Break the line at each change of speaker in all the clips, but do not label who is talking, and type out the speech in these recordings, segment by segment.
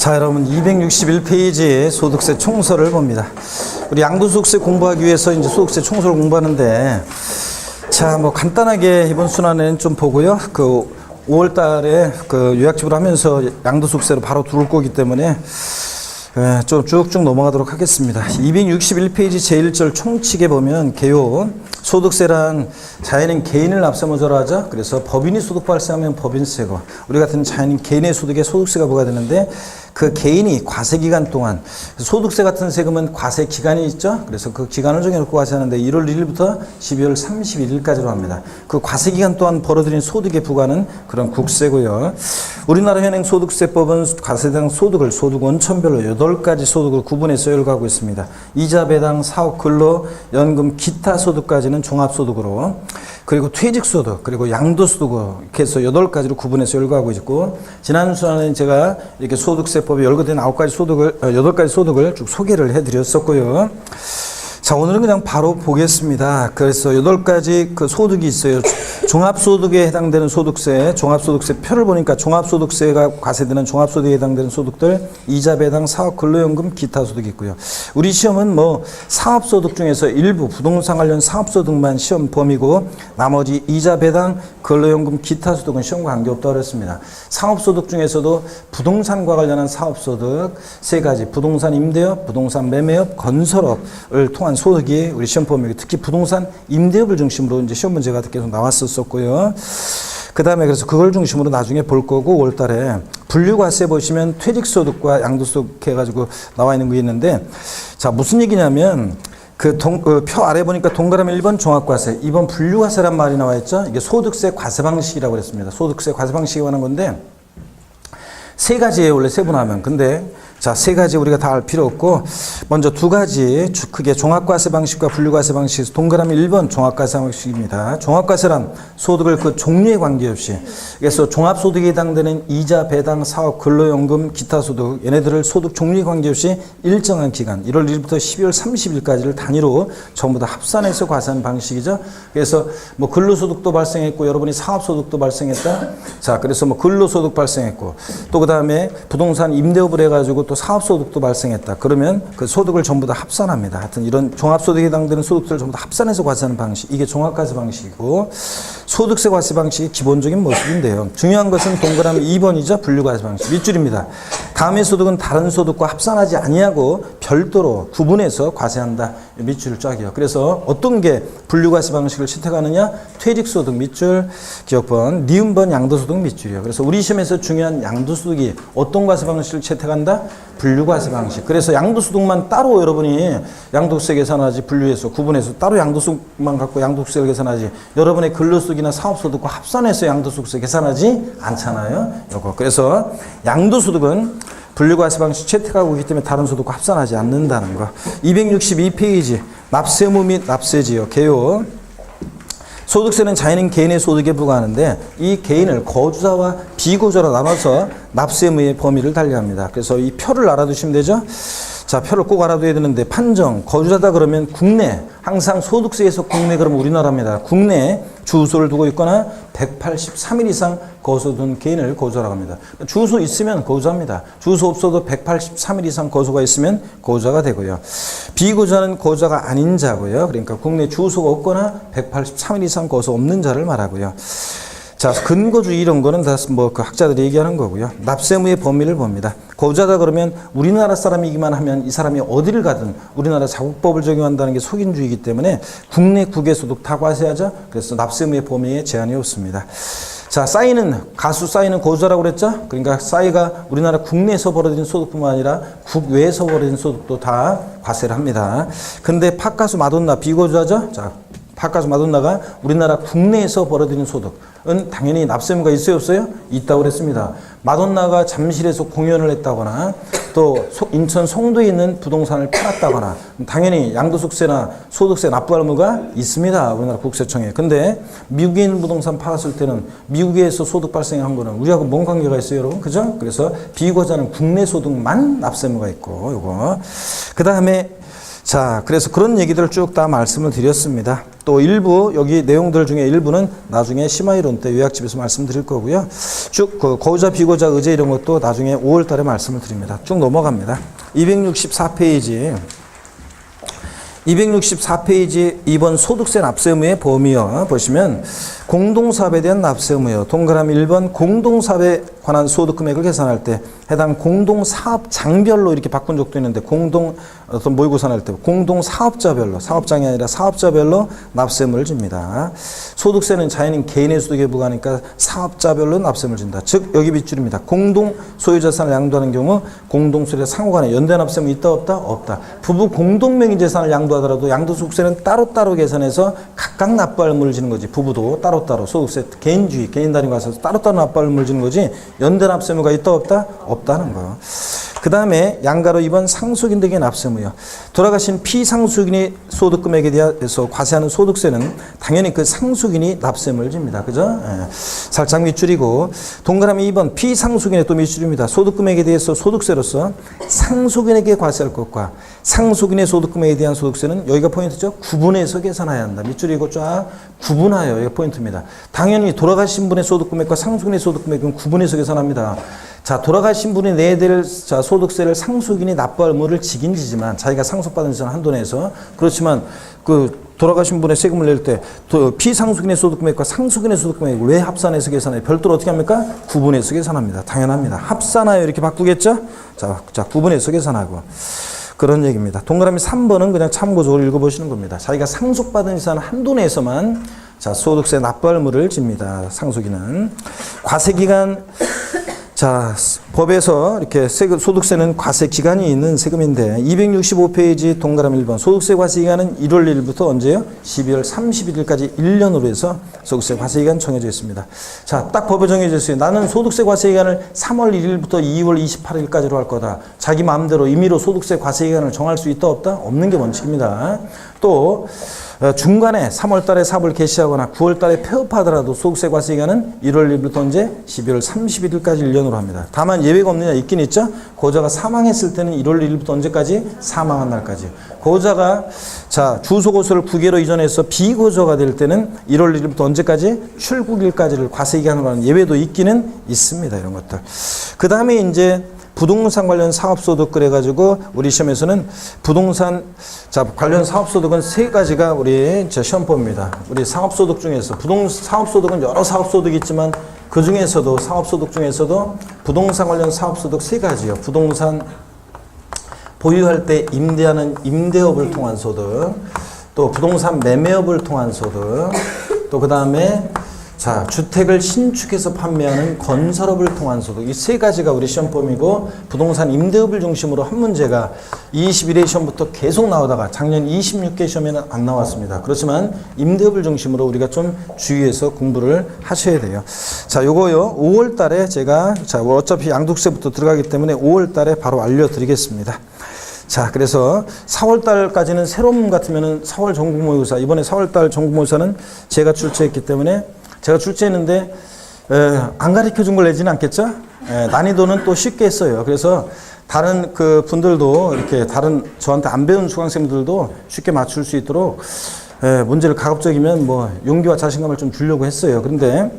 자, 여러분 261페이지 소득세 총서를 봅니다. 우리 양도소득세 공부하기 위해서 이제 소득세 총서를 공부하는데, 자, 뭐 간단하게 이번 순환에는 좀 보고요. 그 5월 달에 그 요약집을 하면서 양도소득세로 바로 들어올 거기 때문에 좀 쭉쭉 넘어가도록 하겠습니다. 261페이지 제1절 총칙에 보면 개요 소득세란 자연인 개인을 납세모자로 하자. 그래서 법인이 소득 발생하면 법인세고, 우리 같은 자연인 개인의 소득에 소득세가 부과되는데, 그 개인이 과세기간 동안 소득세 같은 세금은 과세기간이 있죠. 그래서 그 기간을 정해놓고 과세하는데 1월 1일부터 12월 31일까지로 합니다. 그 과세기간 동안 벌어들인 소득에 부과하는 그런 국세고요. 우리나라 현행 소득세법은 과세당 소득을 소득 원천별로 8가지 소득을 구분해서 열거하고 있습니다. 이자, 배당, 사업, 근로, 연금, 기타 소득까지는 종합소득으로, 그리고 퇴직소득, 그리고 양도소득으로 이렇게 해서 8가지로 구분해서 열거하고 있고, 지난 시간에 제가 이렇게 소득세법에 열거된 8가지 소득을 쭉 소개를 해드렸었고요. 자, 오늘은 그냥 바로 보겠습니다. 그래서 8가지 그 소득이 있어요. 종합소득에 해당되는 소득세, 종합소득세 표를 보니까 종합소득세가 과세되는 종합소득에 해당되는 소득들, 이자, 배당, 사업, 근로연금, 기타 소득이 있고요. 우리 시험은 뭐 사업소득 중에서 일부 부동산 관련 사업소득만 시험 범위고, 나머지 이자, 배당, 근로연금, 기타 소득은 시험과 관계없다고 그랬습니다. 사업소득 중에서도 부동산과 관련한 사업소득 3가지, 부동산 임대업, 부동산 매매업, 건설업을 통한 소득이 우리 시험 범위, 특히 부동산 임대업을 중심으로 이제 시험 문제가 계속 나왔었고요. 그 다음에 그래서 그걸 중심으로 나중에 볼 거고, 5월 달에 분류과세 보시면 퇴직소득과 양도소득 해가지고 나와 있는 게 있는데, 자, 무슨 얘기냐면, 표 아래 보니까 동그라미 1번 종합과세, 2번 분류과세란 말이 나와 있죠. 이게 소득세 과세 방식이라고 그랬습니다. 소득세 과세 방식에 관한 건데, 3가지예요, 원래 세분화하면. 근데 자, 3가지 우리가 다 알 필요 없고, 먼저 2가지 크게 종합과세 방식과 분류과세 방식에서 동그라미 1번 종합과세 방식입니다. 종합과세란 소득을 그 종류에 관계없이, 그래서 종합소득에 해당되는 이자, 배당, 사업, 근로연금, 기타 소득, 얘네들을 소득 종류에 관계없이 일정한 기간, 1월 1일부터 12월 30일까지를 단위로 전부 다 합산해서 과세하는 방식이죠. 그래서 뭐 근로소득도 발생했고, 여러분이 사업소득도 발생했다. 자, 그래서 뭐 근로소득 발생했고, 또 그 다음에 부동산 임대업을 해가지고 또 사업소득도 발생했다. 그러면 그 소득을 전부 다 합산합니다. 하여튼 이런 종합소득에 해당되는 소득들을 전부 다 합산해서 과세하는 방식, 이게 종합과세 방식이고, 소득세 과세 방식이 기본적인 모습인데요. 중요한 것은 동그라미 2번이죠. 분류과세 방식. 밑줄입니다. 다음의 소득은 다른 소득과 합산하지 아니하고 별도로 구분해서 과세한다. 밑줄을 쫙이요. 그래서 어떤 게 분류과세 방식을 채택하느냐? 퇴직소득 밑줄, 기억번, 니은번 양도소득 밑줄이요. 그래서 우리 시험에서 중요한 양도소득이 어떤 과세 방식을 채택한다? 분류과세 방식. 그래서 양도소득만 따로 여러분이 양도세 계산하지, 분류해서 구분해서 따로 양도소득만 갖고 양도세를 계산하지, 여러분의 근로소득이나 사업소득과 합산해서 양도소득세 계산하지 않잖아요. 요거. 그래서 양도소득은 분류과세 방식 채택하고 있기 때문에 다른 소득과 합산하지 않는다는 거. 262페이지 납세 의무 및 납세지요. 개요. 소득세는 자연인 개인의 소득에 부과하는데, 이 개인을 거주자와 비거주자로 나눠서 납세 의무의 범위를 달리합니다. 그래서 이 표를 알아두시면 되죠. 자, 표를 꼭 알아둬야 되는데, 판정, 거주자다 그러면 국내, 항상 소득세에서 국내 그러면 우리나라입니다. 국내에 주소를 두고 있거나 183일 이상 거주둔 개인을 거주자라고 합니다. 주소 있으면 거주자입니다. 주소 없어도 183일 이상 거주가 있으면 거주자가 되고요. 비거주자는 거주자가 아닌 자고요. 그러니까 국내 주소가 없거나 183일 이상 거주 없는 자를 말하고요. 자, 근거주 이런 거는 다 뭐 그 학자들이 얘기하는 거고요. 납세의무의 범위를 봅니다. 거주자다 그러면 우리나라 사람이기만 하면 이 사람이 어디를 가든 우리나라 자국법을 적용한다는 게 속인주의이기 때문에 국내 국외소득 다 과세하죠. 그래서 납세의무의 범위에 제한이 없습니다. 자, 가수 싸이는 거주자라고 그랬죠? 그러니까 싸이가 우리나라 국내에서 벌어들인 소득뿐만 아니라 국외에서 벌어들인 소득도 다 과세를 합니다. 근데 팝가수 마돈나 비거주자죠? 자, 팝가수 마돈나가 우리나라 국내에서 벌어들인 소득은 당연히 납세의무가 있어요, 없어요? 있다고 그랬습니다. 마돈나가 잠실에서 공연을 했다거나, 또 인천 송도에 있는 부동산을 팔았다거나, 당연히 양도소득세나 소득세 납부할 의무가 있습니다, 우리나라 국세청에. 근데 미국에 있는 부동산 팔았을 때는 미국에서 소득 발생한 거는 우리하고 뭔 관계가 있어요, 여러분? 그죠? 그래서 비거주자는 국내 소득만 납세 의무가 있고, 요거. 그 다음에 자, 그래서 그런 얘기들을 쭉 다 말씀을 드렸습니다. 또 일부 여기 내용들 중에 일부는 나중에 심화이론 때 요약집에서 말씀드릴 거고요. 쭉 그 거주자, 비거주자, 의제 이런 것도 나중에 5월 달에 말씀을 드립니다. 쭉 넘어갑니다. 264페이지. 264페이지 2번 소득세 납세 의무의 범위요. 보시면 공동사업에 대한 납세 의무요. 동그라미 1번 공동사업에 관한 소득금액을 계산할 때 해당 공동사업장별로 이렇게 바꾼 적도 있는데 어떤 모의고사 할 때 공동사업자별로, 사업장이 아니라 사업자별로 납세 의무를 집니다. 소득세는 자연인 개인의 소득에 부과하니까 사업자별로 납세 의무를 진다. 즉 여기 밑줄입니다. 공동 소유자산을 양도하는 경우 공동소유자 상호간에 연대 납세 의무 있다 없다? 없다. 부부 공동명의 재산을 양도하더라도 양도소득세는 따로따로 계산해서 각각 납부할 의무를 지는 거지. 부부도 따로따로 소득세 개인주의, 개인 단위 과세에서 따로따로 납부할 의무를 지는 거지. 연대 납세 의무가 있다 없다? 없다는 거예요. 그 다음에 양가로 2번 상속인 등의 납세 의무요. 돌아가신 피상속인의 소득금액에 대해서 과세하는 소득세는 당연히 그 상속인이 납세 의무를 집니다. 그죠? 예. 살짝 밑줄이고 동그라미 2번 피상속인의 또 밑줄입니다. 소득금액에 대해서 소득세로서 상속인에게 과세할 것과 상속인의 소득금액에 대한 소득세는 여기가 포인트죠. 구분해서 계산해야 한다. 밑줄이고 쫙 구분하여 여기가 포인트입니다. 당연히 돌아가신 분의 소득금액과 상속인의 소득금액은 구분해서 계산합니다. 자, 돌아가신 분이 내야 될 소득세를 상속인이 납부할 의무를 지긴 지지만 자기가 상속받은 재산 한도 내에서 그렇지만 그 돌아가신 분의 세금을 낼 때 피상속인의 소득금액과 상속인의 소득금액을 왜 합산해서 계산해요? 별도로 어떻게 합니까? 구분해서 계산합니다. 당연합니다. 합산하여 이렇게 바꾸겠죠? 자, 구분해서 계산하고. 그런 얘기입니다. 동그라미 3번은 그냥 참고적으로 읽어보시는 겁니다. 자기가 상속받은 재산 한도 내에서만 자, 소득세 납부할 의무를 집니다. 상속인은. 과세기간 자, 법에서 이렇게 소득세는 과세 기간이 있는 세금인데 265페이지 동그라미 1번 소득세 과세 기간은 1월 1일부터 언제요? 12월 31일까지 1년으로 해서 소득세 과세 기간 정해져 있습니다. 자, 딱 법에 정해져 있어요. 나는 소득세 과세 기간을 3월 1일부터 2월 28일까지로 할 거다. 자기 마음대로 임의로 소득세 과세 기간을 정할 수 있다 없다? 없는 게 원칙입니다. 또 중간에 3월 달에 사업을 개시하거나 9월 달에 폐업하더라도 소득세 과세 기간은 1월 1일부터 언제? 12월 31일까지 1년으로 합니다. 다만 예외가 없느냐? 있긴 있죠. 고자가 사망했을 때는 1월 1일부터 언제까지? 사망한 날까지. 고자가 자, 주소고소를 부계로 이전해서 비고저가 될 때는 1월 1일부터 언제까지? 출국일까지를 과세 기간으로 하는 예외도 있기는 있습니다. 이런 것들. 그 다음에 이제 부동산 관련 사업소득 그래가지고 우리 시험에서는 부동산 자 관련 사업소득은 세 가지가 우리 시험법입니다. 우리 사업소득 중에서 사업소득은 여러 사업소득이 있지만 그 중에서도 사업소득 중에서도 부동산 관련 사업소득 세 가지요. 부동산 보유할 때 임대하는 임대업을 통한 소득, 또 부동산 매매업을 통한 소득, 또 그 다음에 자, 주택을 신축해서 판매하는 건설업을 통한 소득. 이 세 가지가 우리 시험범위고 부동산 임대업을 중심으로 한 문제가 21회 시험부터 계속 나오다가 작년 26회 시험에는 안 나왔습니다. 그렇지만 임대업을 중심으로 우리가 좀 주의해서 공부를 하셔야 돼요. 자, 요거요. 5월 달에 제가 자, 어차피 양도세부터 들어가기 때문에 5월 달에 바로 알려드리겠습니다. 자, 그래서 4월 달까지는 새로운 문 같으면은 4월 전국모의고사, 이번에 4월 달 전국모의고사는 제가 출제했기 때문에 제가 출제했는데 안 가르쳐 준 걸 내지는 않겠죠? 난이도는 또 쉽게 했어요. 그래서 다른 그 분들도 이렇게 다른 저한테 안 배운 수강생들도 쉽게 맞출 수 있도록 문제를 가급적이면 뭐 용기와 자신감을 좀 주려고 했어요. 그런데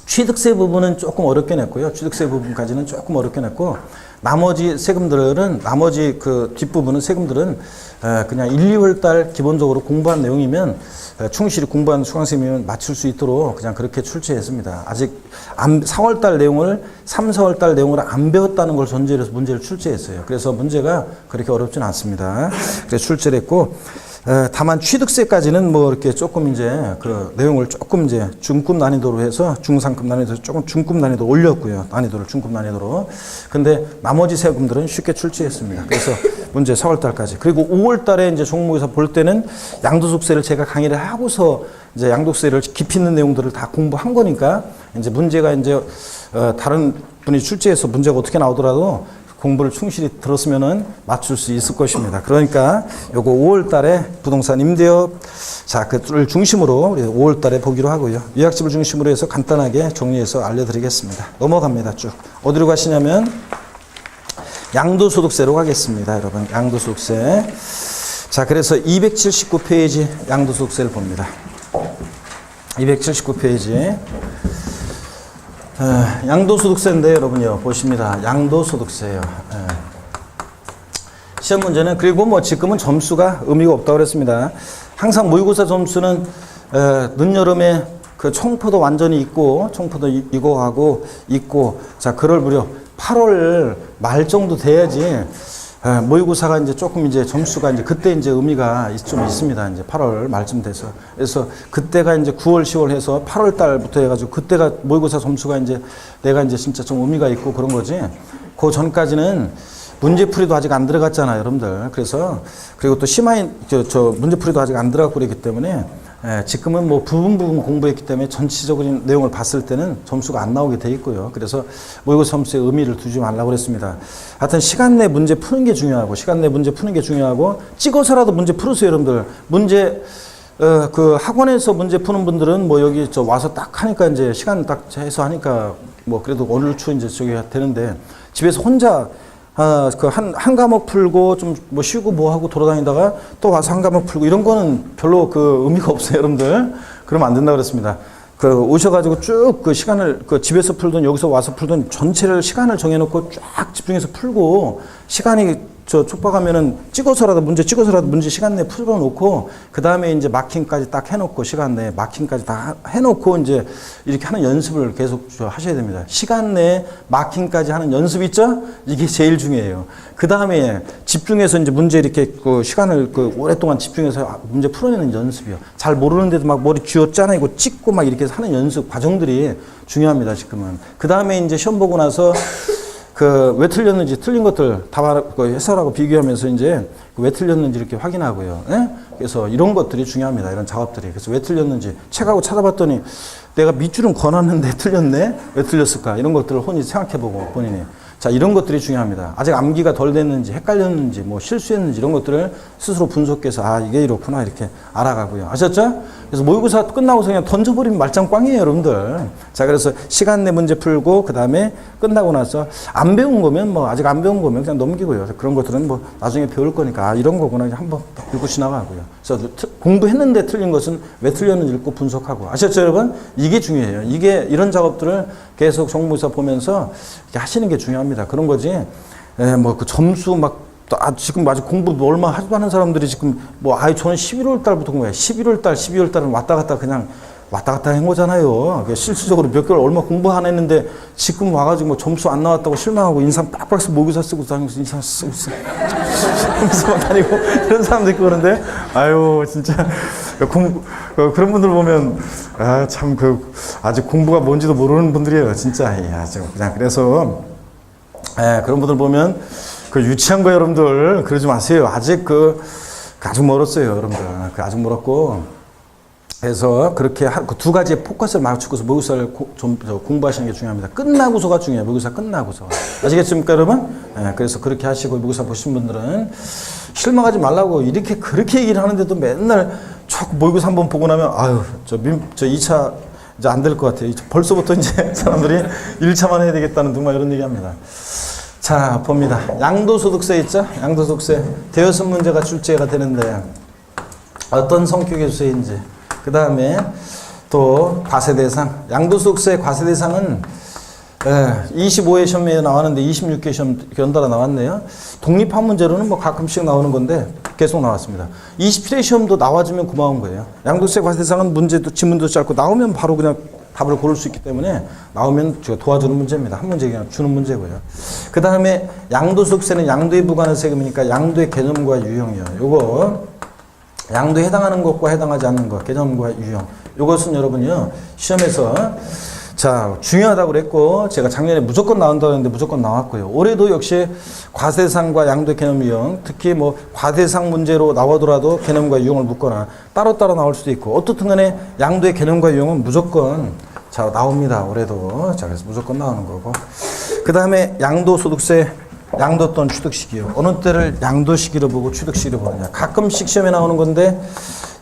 취득세 부분은 조금 어렵게 냈고요. 취득세 부분까지는 조금 어렵게 냈고 나머지 세금들은 나머지 그 뒷부분은 세금들은 그냥 1, 2월 달 기본적으로 공부한 내용이면 충실히 공부한 수강생이면 맞출 수 있도록 그냥 그렇게 출제했습니다. 아직 4월 달 내용을 3, 4월 달 내용을 안 배웠다는 걸 전제로 해서 문제를 출제했어요. 그래서 문제가 그렇게 어렵진 않습니다. 그래서 출제를 했고 다만 취득세까지는 뭐 이렇게 조금 이제 그 내용을 조금 이제 중급 난이도로 해서 중상급 난이도로 조금 중급 난이도 올렸고요. 난이도를 중급 난이도로. 근데 나머지 세금들은 쉽게 출제했습니다. 그래서 문제 4월 달까지. 그리고 5월 달에 이제 종목에서 볼 때는 양도소득세를 제가 강의를 하고서 이제 양도세를 깊이 있는 내용들을 다 공부한 거니까 이제 문제가 이제 다른 분이 출제해서 문제가 어떻게 나오더라도 공부를 충실히 들었으면은 맞출 수 있을 것입니다. 그러니까 요거 5월 달에 부동산 임대업 자, 그를 중심으로 우리 5월 달에 보기로 하고요. 요약집을 중심으로 해서 간단하게 정리해서 알려드리겠습니다. 넘어갑니다. 쭉. 어디로 가시냐면 양도소득세로 가겠습니다. 여러분, 양도소득세. 자, 그래서 279페이지 양도소득세를 봅니다. 279페이지. 양도소득세인데 여러분요, 보십니다. 양도소득세예요. 시험 문제는, 그리고 뭐 지금은 점수가 의미가 없다고 그랬습니다. 항상 모의고사 점수는 늦여름에 그 청포도 완전히 있고, 청포도 이거 하고 있고, 자, 그럴 무렵 8월 말 정도 돼야지 모의고사가 이제 조금 이제 점수가 이제 그때 이제 의미가 좀 있습니다. 이제 8월 말쯤 돼서. 그래서 그때가 이제 9월, 10월 해서 8월 달부터 해가지고 그때가 모의고사 점수가 이제 내가 이제 진짜 좀 의미가 있고 그런 거지. 그 전까지는 문제풀이도 아직 안 들어갔잖아요, 여러분들. 그래서, 그리고 또 심화인, 문제풀이도 아직 안 들어갔고 그랬기 때문에, 지금은 뭐 부분 공부했기 때문에 전체적인 내용을 봤을 때는 점수가 안 나오게 돼 있고요. 그래서 모의고사 점수에 의미를 두지 말라고 그랬습니다. 하여튼 시간 내 문제 푸는 게 중요하고, 시간 내 문제 푸는 게 중요하고, 찍어서라도 문제 풀으세요, 여러분들. 문제, 그 학원에서 문제 푸는 분들은 뭐 여기 와서 딱 하니까 이제 시간 딱 해서 하니까 뭐 그래도 얼추 이제 저기 되는데, 집에서 혼자 한 과목 풀고 좀 뭐 쉬고 뭐 하고 돌아다니다가 또 와서 한 과목 풀고 이런 거는 별로 그 의미가 없어요, 여러분들. 그러면 안 된다고 그랬습니다. 그 오셔가지고 쭉 그 시간을 그 집에서 풀든 여기서 와서 풀든 전체를 시간을 정해놓고 쫙 집중해서 풀고, 시간이 촉박하면은 찍어서라도 문제 시간 내에 풀어놓고, 그 다음에 이제 마킹까지 딱 해놓고, 시간 내에 마킹까지 다 해놓고 이제 이렇게 하는 연습을 계속 하셔야 됩니다. 시간 내에 마킹까지 하는 연습 있죠? 이게 제일 중요해요. 그 다음에 집중해서 이제 문제 이렇게 그 시간을 그 오랫동안 집중해서 문제 풀어내는 연습이요. 잘 모르는데도 막 머리 쥐어 짜내고 찍고 막 이렇게 하는 연습 과정들이 중요합니다, 지금은. 그 다음에 이제 시험 보고 나서 그 왜 틀렸는지, 틀린 것들 다 해설하고 비교하면서 이제 왜 틀렸는지 이렇게 확인하고요. 예? 그래서 이런 것들이 중요합니다. 이런 작업들이. 그래서 왜 틀렸는지 책하고 찾아봤더니 내가 밑줄은 권았는데 틀렸네? 왜 틀렸을까? 이런 것들을 혼자 생각해보고 본인이. 자, 이런 것들이 중요합니다. 아직 암기가 덜 됐는지, 헷갈렸는지, 뭐 실수했는지 이런 것들을 스스로 분석해서 아, 이게 이렇구나 이렇게 알아가고요. 아셨죠? 그래서 모의고사 끝나고서 그냥 던져버리면 말짱 꽝이에요, 여러분들. 자, 그래서 시간 내 문제 풀고 그 다음에 끝나고 나서 안 배운 거면 뭐 아직 안 배운 거면 그냥 넘기고요. 그런 것들은 뭐 나중에 배울 거니까 아, 이런 거구나 한번 읽고 지나가고요. 그래서 공부했는데 틀린 것은 왜 틀렸는지 읽고 분석하고. 아셨죠, 여러분? 이게 중요해요. 이게 이런 작업들을 계속 정보사 보면서 이렇게 하시는 게 중요합니다. 그런 거지. 뭐 그 점수 막 지금 아직 공부 얼마 하지도 않은 사람들이 지금 뭐 아예 저는 11월 달부터 공부해요. 11월 달, 12월 달은 왔다 갔다 그냥 왔다 갔다 한 거잖아요. 실질적으로 몇 개월 얼마 공부 안 했는데 지금 와가지고 뭐 점수 안 나왔다고 실망하고 인상 빡빡 쓰고 모의고사 쓰고 다니면서 인상 쓰고 쓰고 다니고 이런 사람도 있고 그러는데 아유 진짜 그런 분들 보면 아 참 그 아직 공부가 뭔지도 모르는 분들이에요. 진짜 야 그냥 그래서 그런 분들 보면 그 유치한 거 여러분들 그러지 마세요. 아직 아직 멀었어요, 여러분들. 아직 멀었고. 그래서 그렇게 두 가지의 포커스를 맞추고서 모의고사를 좀 공부하시는 게 중요합니다. 끝나고서가 중요해요. 모의고사 끝나고서. 아시겠습니까, 여러분? 그래서 그렇게 하시고 모의고사 보신 분들은 실망하지 말라고 이렇게 그렇게 얘기를 하는데도 맨날 자꾸 모의고사 한번 보고 나면 아유, 저 2차 이제 안 될 것 같아요. 벌써부터 이제 사람들이 1차만 해야 되겠다는 정말 이런 얘기 합니다. 자, 봅니다. 양도소득세 있죠? 양도소득세. 대여섯 문제가 출제가 되는데 어떤 성격의 주세인지. 그 다음에 또 과세대상. 양도소득세 과세대상은 25회 시험에 나왔는데 26회 시험 연달아 나왔네요. 독립한 문제로는 뭐 가끔씩 나오는 건데 계속 나왔습니다. 27회 시험도 나와주면 고마운 거예요. 양도소득세 과세대상은 문제도 지문도 짧고 나오면 바로 그냥 답을 고를 수 있기 때문에 나오면 제가 도와주는 문제입니다. 한 문제 그냥 주는 문제고요. 그 다음에 양도소득세는 양도에 부과하는 세금이니까 양도의 개념과 유형이요. 요거 양도에 해당하는 것과 해당하지 않는 것, 개념과 유형. 요것은 여러분이요 시험에서 자 중요하다고 그랬고 제가 작년에 무조건 나온다고 했는데 무조건 나왔고요. 올해도 역시 과세상과 양도의 개념 유형, 특히 뭐 과세상 문제로 나오더라도 개념과 유형을 묶거나 따로따로 나올 수도 있고 어떻든 간에 양도의 개념과 유형은 무조건 자 나옵니다. 올해도. 자 그래서 무조건 나오는 거고. 그 다음에 양도소득세 양도 또는 취득 시기요. 어느 때를 양도 시기로 보고 취득 시기로 보느냐. 가끔씩 시험에 나오는 건데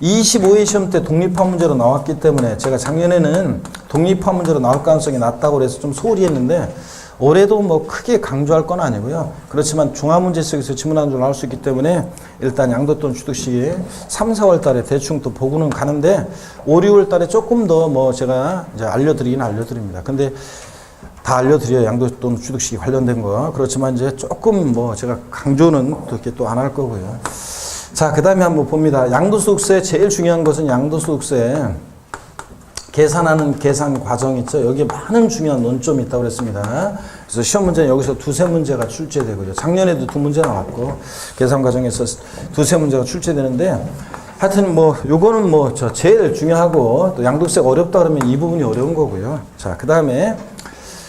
25회 시험 때 독립화 문제로 나왔기 때문에 제가 작년에는 독립화 문제로 나올 가능성이 낮다고 그래서 좀 소홀히 했는데 올해도 뭐 크게 강조할 건 아니고요. 그렇지만 중화문제 속에서 지문 한 줄 나올 수 있기 때문에 일단 양도돈 취득시 3, 4월 달에 대충 또 보고는 가는데 5, 6월 달에 조금 더 뭐 제가 이제 알려드리긴 알려드립니다. 근데 다 알려드려요. 양도돈 취득시 관련된 거. 그렇지만 이제 조금 뭐 제가 강조는 또 이렇게 또 안 할 거고요. 자, 그 다음에 한번 봅니다. 양도소득세 제일 중요한 것은 양도소득세 계산하는 계산 과정 있죠. 여기에 많은 중요한 논점이 있다고 그랬습니다. 그래서 시험 문제는 여기서 두세 문제가 출제되고요. 작년에도 2문제 나왔고 계산 과정에서 두세 문제가 출제되는데 하여튼 뭐 요거는 뭐 저 제일 중요하고 또 양도세가 어렵다 그러면 이 부분이 어려운 거고요. 자, 그 다음에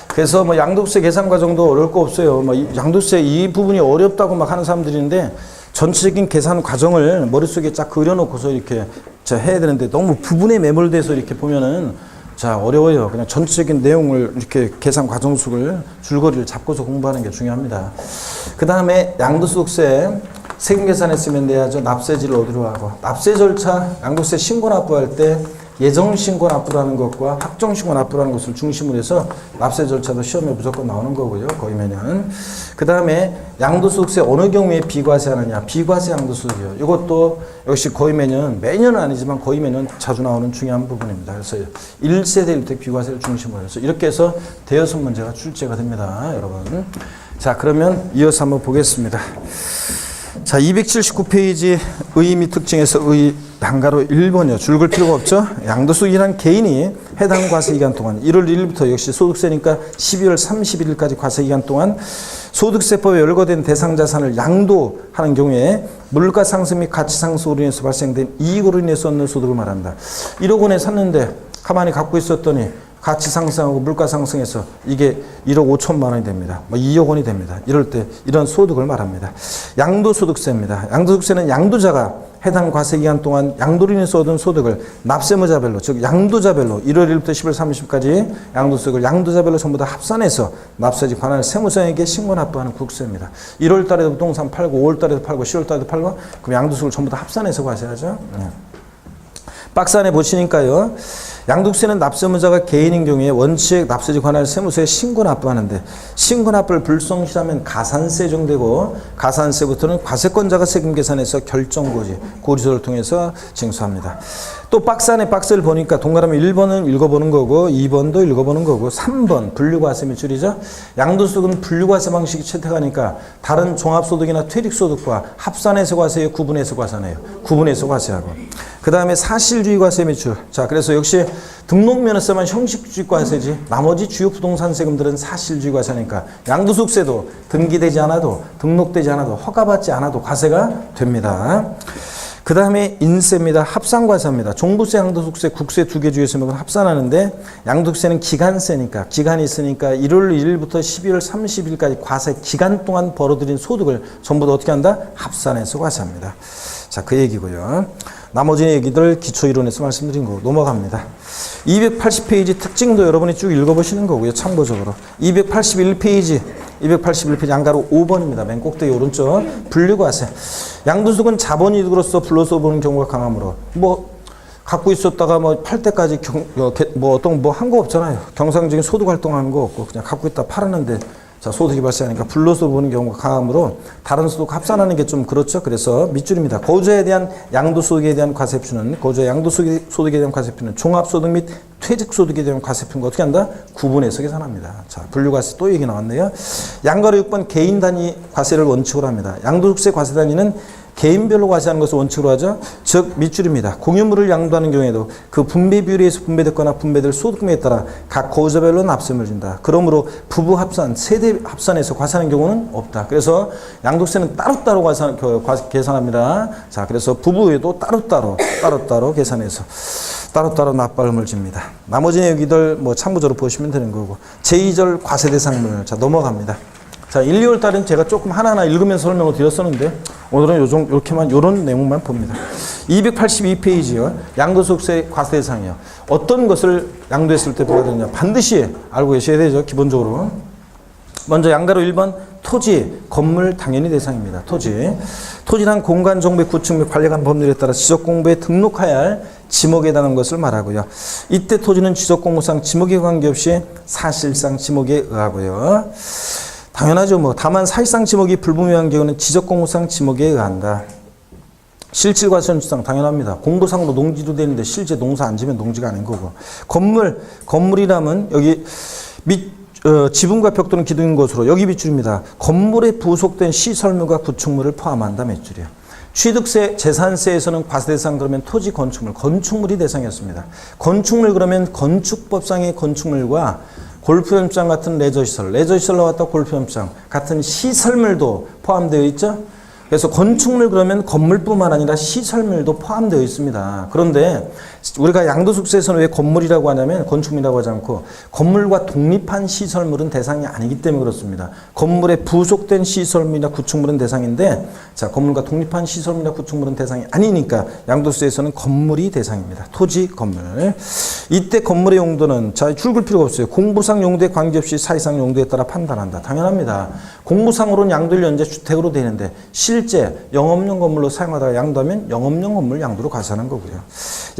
그래서 뭐 양도세 계산 과정도 어려울 거 없어요. 뭐 양도세 이 부분이 어렵다고 막 하는 사람들이 있는데 전체적인 계산 과정을 머릿속에 쫙 그려놓고서 이렇게 해야 되는데 너무 부분에 매몰돼서 이렇게 보면은 자 어려워요. 그냥 전체적인 내용을 이렇게 계산 과정 속을 줄거리를 잡고서 공부하는 게 중요합니다. 그 다음에 양도소득세 세금 계산했으면 내야죠. 납세지를 어디로 하고 납세 절차 양도세 신고 납부할 때 예정신고 납부라는 것과 확정신고 납부라는 것을 중심으로 해서 납세 절차도 시험에 무조건 나오는 거고요. 거의 매년. 그 다음에 양도소득세 어느 경우에 비과세 하느냐. 비과세 양도소득이요. 이것도 역시 거의 매년은 아니지만 거의 매년 자주 나오는 중요한 부분입니다. 그래서 1세대 1택 비과세를 중심으로 해서 이렇게 해서 대여섯 문제가 출제가 됩니다. 여러분. 자, 그러면 이어서 한번 보겠습니다. 자, 279페이지 의 및 특징에서 의 양가로 1번이요. 줄 걸 필요가 없죠. 양도소득이란 개인이 해당 과세기간 동안 1월 1일부터 역시 소득세니까 12월 31일까지 과세기간 동안 소득세법에 열거된 대상자산을 양도하는 경우에 물가 상승 및 가치 상승으로 인해서 발생된 이익으로 인해서 얻는 소득을 말한다. 1억 원에 샀는데 가만히 갖고 있었더니 가치 상승하고 물가 상승해서 이게 1억 5천만 원이 됩니다. 뭐 2억 원이 됩니다. 이럴 때 이런 소득을 말합니다. 양도소득세입니다. 양도소득세는 양도자가 해당 과세기간 동안 양도로 인해서 얻은 소득을 납세무자별로 즉 양도자별로 1월 1일부터 10월 30일까지 양도소득을 양도자별로 전부 다 합산해서 납세지 관할 세무서에게 신고 납부하는 국세입니다. 1월 달에도 부동산 팔고 5월 달에도 팔고 10월 달에도 팔고 그럼 양도소득을 전부 다 합산해서 과세하죠. 박스 안에 보시니까요. 양도세는 납세무자가 개인인 경우에 원칙 납세지 관할 세무서에 신고 납부하는데 신고 납부를 불성실하면 가산세 정되고 가산세부터는 과세권자가 세금 계산해서 결정고지 고지서를 통해서 징수합니다. 또 박스 안에 박스를 보니까 동그라미 1번은 읽어보는 거고 2번도 읽어보는 거고 3번 분류과세 및 줄이죠. 양도소득은 분류과세 방식이 채택하니까 다른 종합소득이나 퇴직소득과 합산해서 과세해요. 구분해서 과세해요. 구분해서 과세하고 그 다음에 사실주의 과세 및 줄. 자, 그래서 역시 등록면허세만 형식주의 과세지 나머지 주요 부동산 세금들은 사실주의 과세니까 양도소득세도 등기되지 않아도 등록되지 않아도 허가받지 않아도 과세가 됩니다. 그 다음에 인세입니다. 합산과세입니다. 종부세, 양도소득세, 국세 두 개 중에서 합산하는데 양도세는 기간세니까 기간이 있으니까 1월 1일부터 12월 30일까지 과세 기간 동안 벌어들인 소득을 전부 다 어떻게 한다? 합산해서 과세합니다. 자, 그 얘기고요. 나머지 얘기들 기초이론에서 말씀드린 거 넘어갑니다. 280페이지 특징도 여러분이 쭉 읽어보시는 거고요. 참고적으로. 281페이지 양가로 5번입니다. 맨 꼭대기 오른쪽. 분류과세. 양도소득은 자본이득으로서 불로소 보는 경우가 강하므로 뭐 갖고 있었다가 뭐 팔 때까지 어떤 뭐 한 거 없잖아요. 경상적인 소득 활동한 거 없고 그냥 갖고 있다 팔았는데 자, 소득이 발생하니까 불로소 보는 경우가 강하므로 다른 소득 합산하는 게 좀 그렇죠. 그래서 밑줄입니다. 거주에 대한 양도소득에 대한 과세표는 거주의 양도소득에 대한 과세표는 종합소득 및 퇴직소득에 대한 과세표는 어떻게 한다? 구분해서 계산합니다. 자, 분류과세 또 얘기 나왔네요. 양가로 6번 개인 단위 과세를 원칙으로 합니다. 양도소득세 과세 단위는 개인별로 과세하는 것을 원칙으로 하죠. 즉 밑줄입니다. 공유물을 양도하는 경우에도 그 분배 비율에서 분배됐거나 분배될 소득금에 따라 각 거주자별로 납세를 준다. 그러므로 부부 합산, 세대 합산해서 과세하는 경우는 없다. 그래서 양도세는 따로따로 계산합니다. 자, 그래서 부부에도 따로따로 계산해서 따로따로 납부함을 줍니다. 나머지 얘기들 뭐 참고적으로 보시면 되는 거고. 제2절 과세 대상물. 자, 넘어갑니다. 자, 1, 2월 달은 제가 조금 하나하나 읽으면서 설명을 드렸었는데 오늘은 요런 내용만 봅니다. 282페이지요. 양도소득세 과세 대상이요. 어떤 것을 양도했을 때 부과가 되느냐. 반드시 알고 계셔야 되죠. 기본적으로. 먼저 양가로 1번 토지, 건물 당연히 대상입니다. 토지란 공간 정보의 구축 및 관리관 법률에 따라 지적공부에 등록해야 할 지목에 해당하는 것을 말하고요. 이때 토지는 지적공무상 지목에 관계없이 사실상 지목에 의하고요. 당연하죠. 뭐 다만 사실상 지목이 불분명한 경우는 지적공무상 지목에 의한다. 실질과실현주상 당연합니다. 공부상으로 농지도 되는데 실제 농사 안 지면 농지가 아닌 거고. 건물이라면 여기 지붕과 벽 또는 기둥인 것으로 여기 밑줄입니다. 건물에 부속된 시설물과 구축물을 포함한다 밑줄이요. 취득세, 재산세에서는 과세 대상 그러면 토지 건축물이 대상이었습니다. 건축물 그러면 건축법상의 건축물과 골프연장 같은 레저시설 나왔다 골프연장 같은 시설물도 포함되어 있죠. 그래서 건축물 그러면 건물뿐만 아니라 시설물도 포함되어 있습니다. 그런데 우리가 양도소득세에서는 왜 건물이라고 하냐면 건축물이라고 하지 않고 건물과 독립한 시설물은 대상이 아니기 때문에 그렇습니다. 건물에 부속된 시설물이나 구축물은 대상인데 자 건물과 독립한 시설물이나 구축물은 대상이 아니니까 양도세에서는 건물이 대상입니다. 토지, 건물. 이때 건물의 용도는 자 줄글 필요가 없어요. 공부상 용도에 관계없이 사실상 용도에 따라 판단한다. 당연합니다. 공부상으로는 양도를 현재 주택으로 되는데 실제 영업용 건물로 사용하다가 양도하면 영업용 건물 양도로 가산하는 거고요.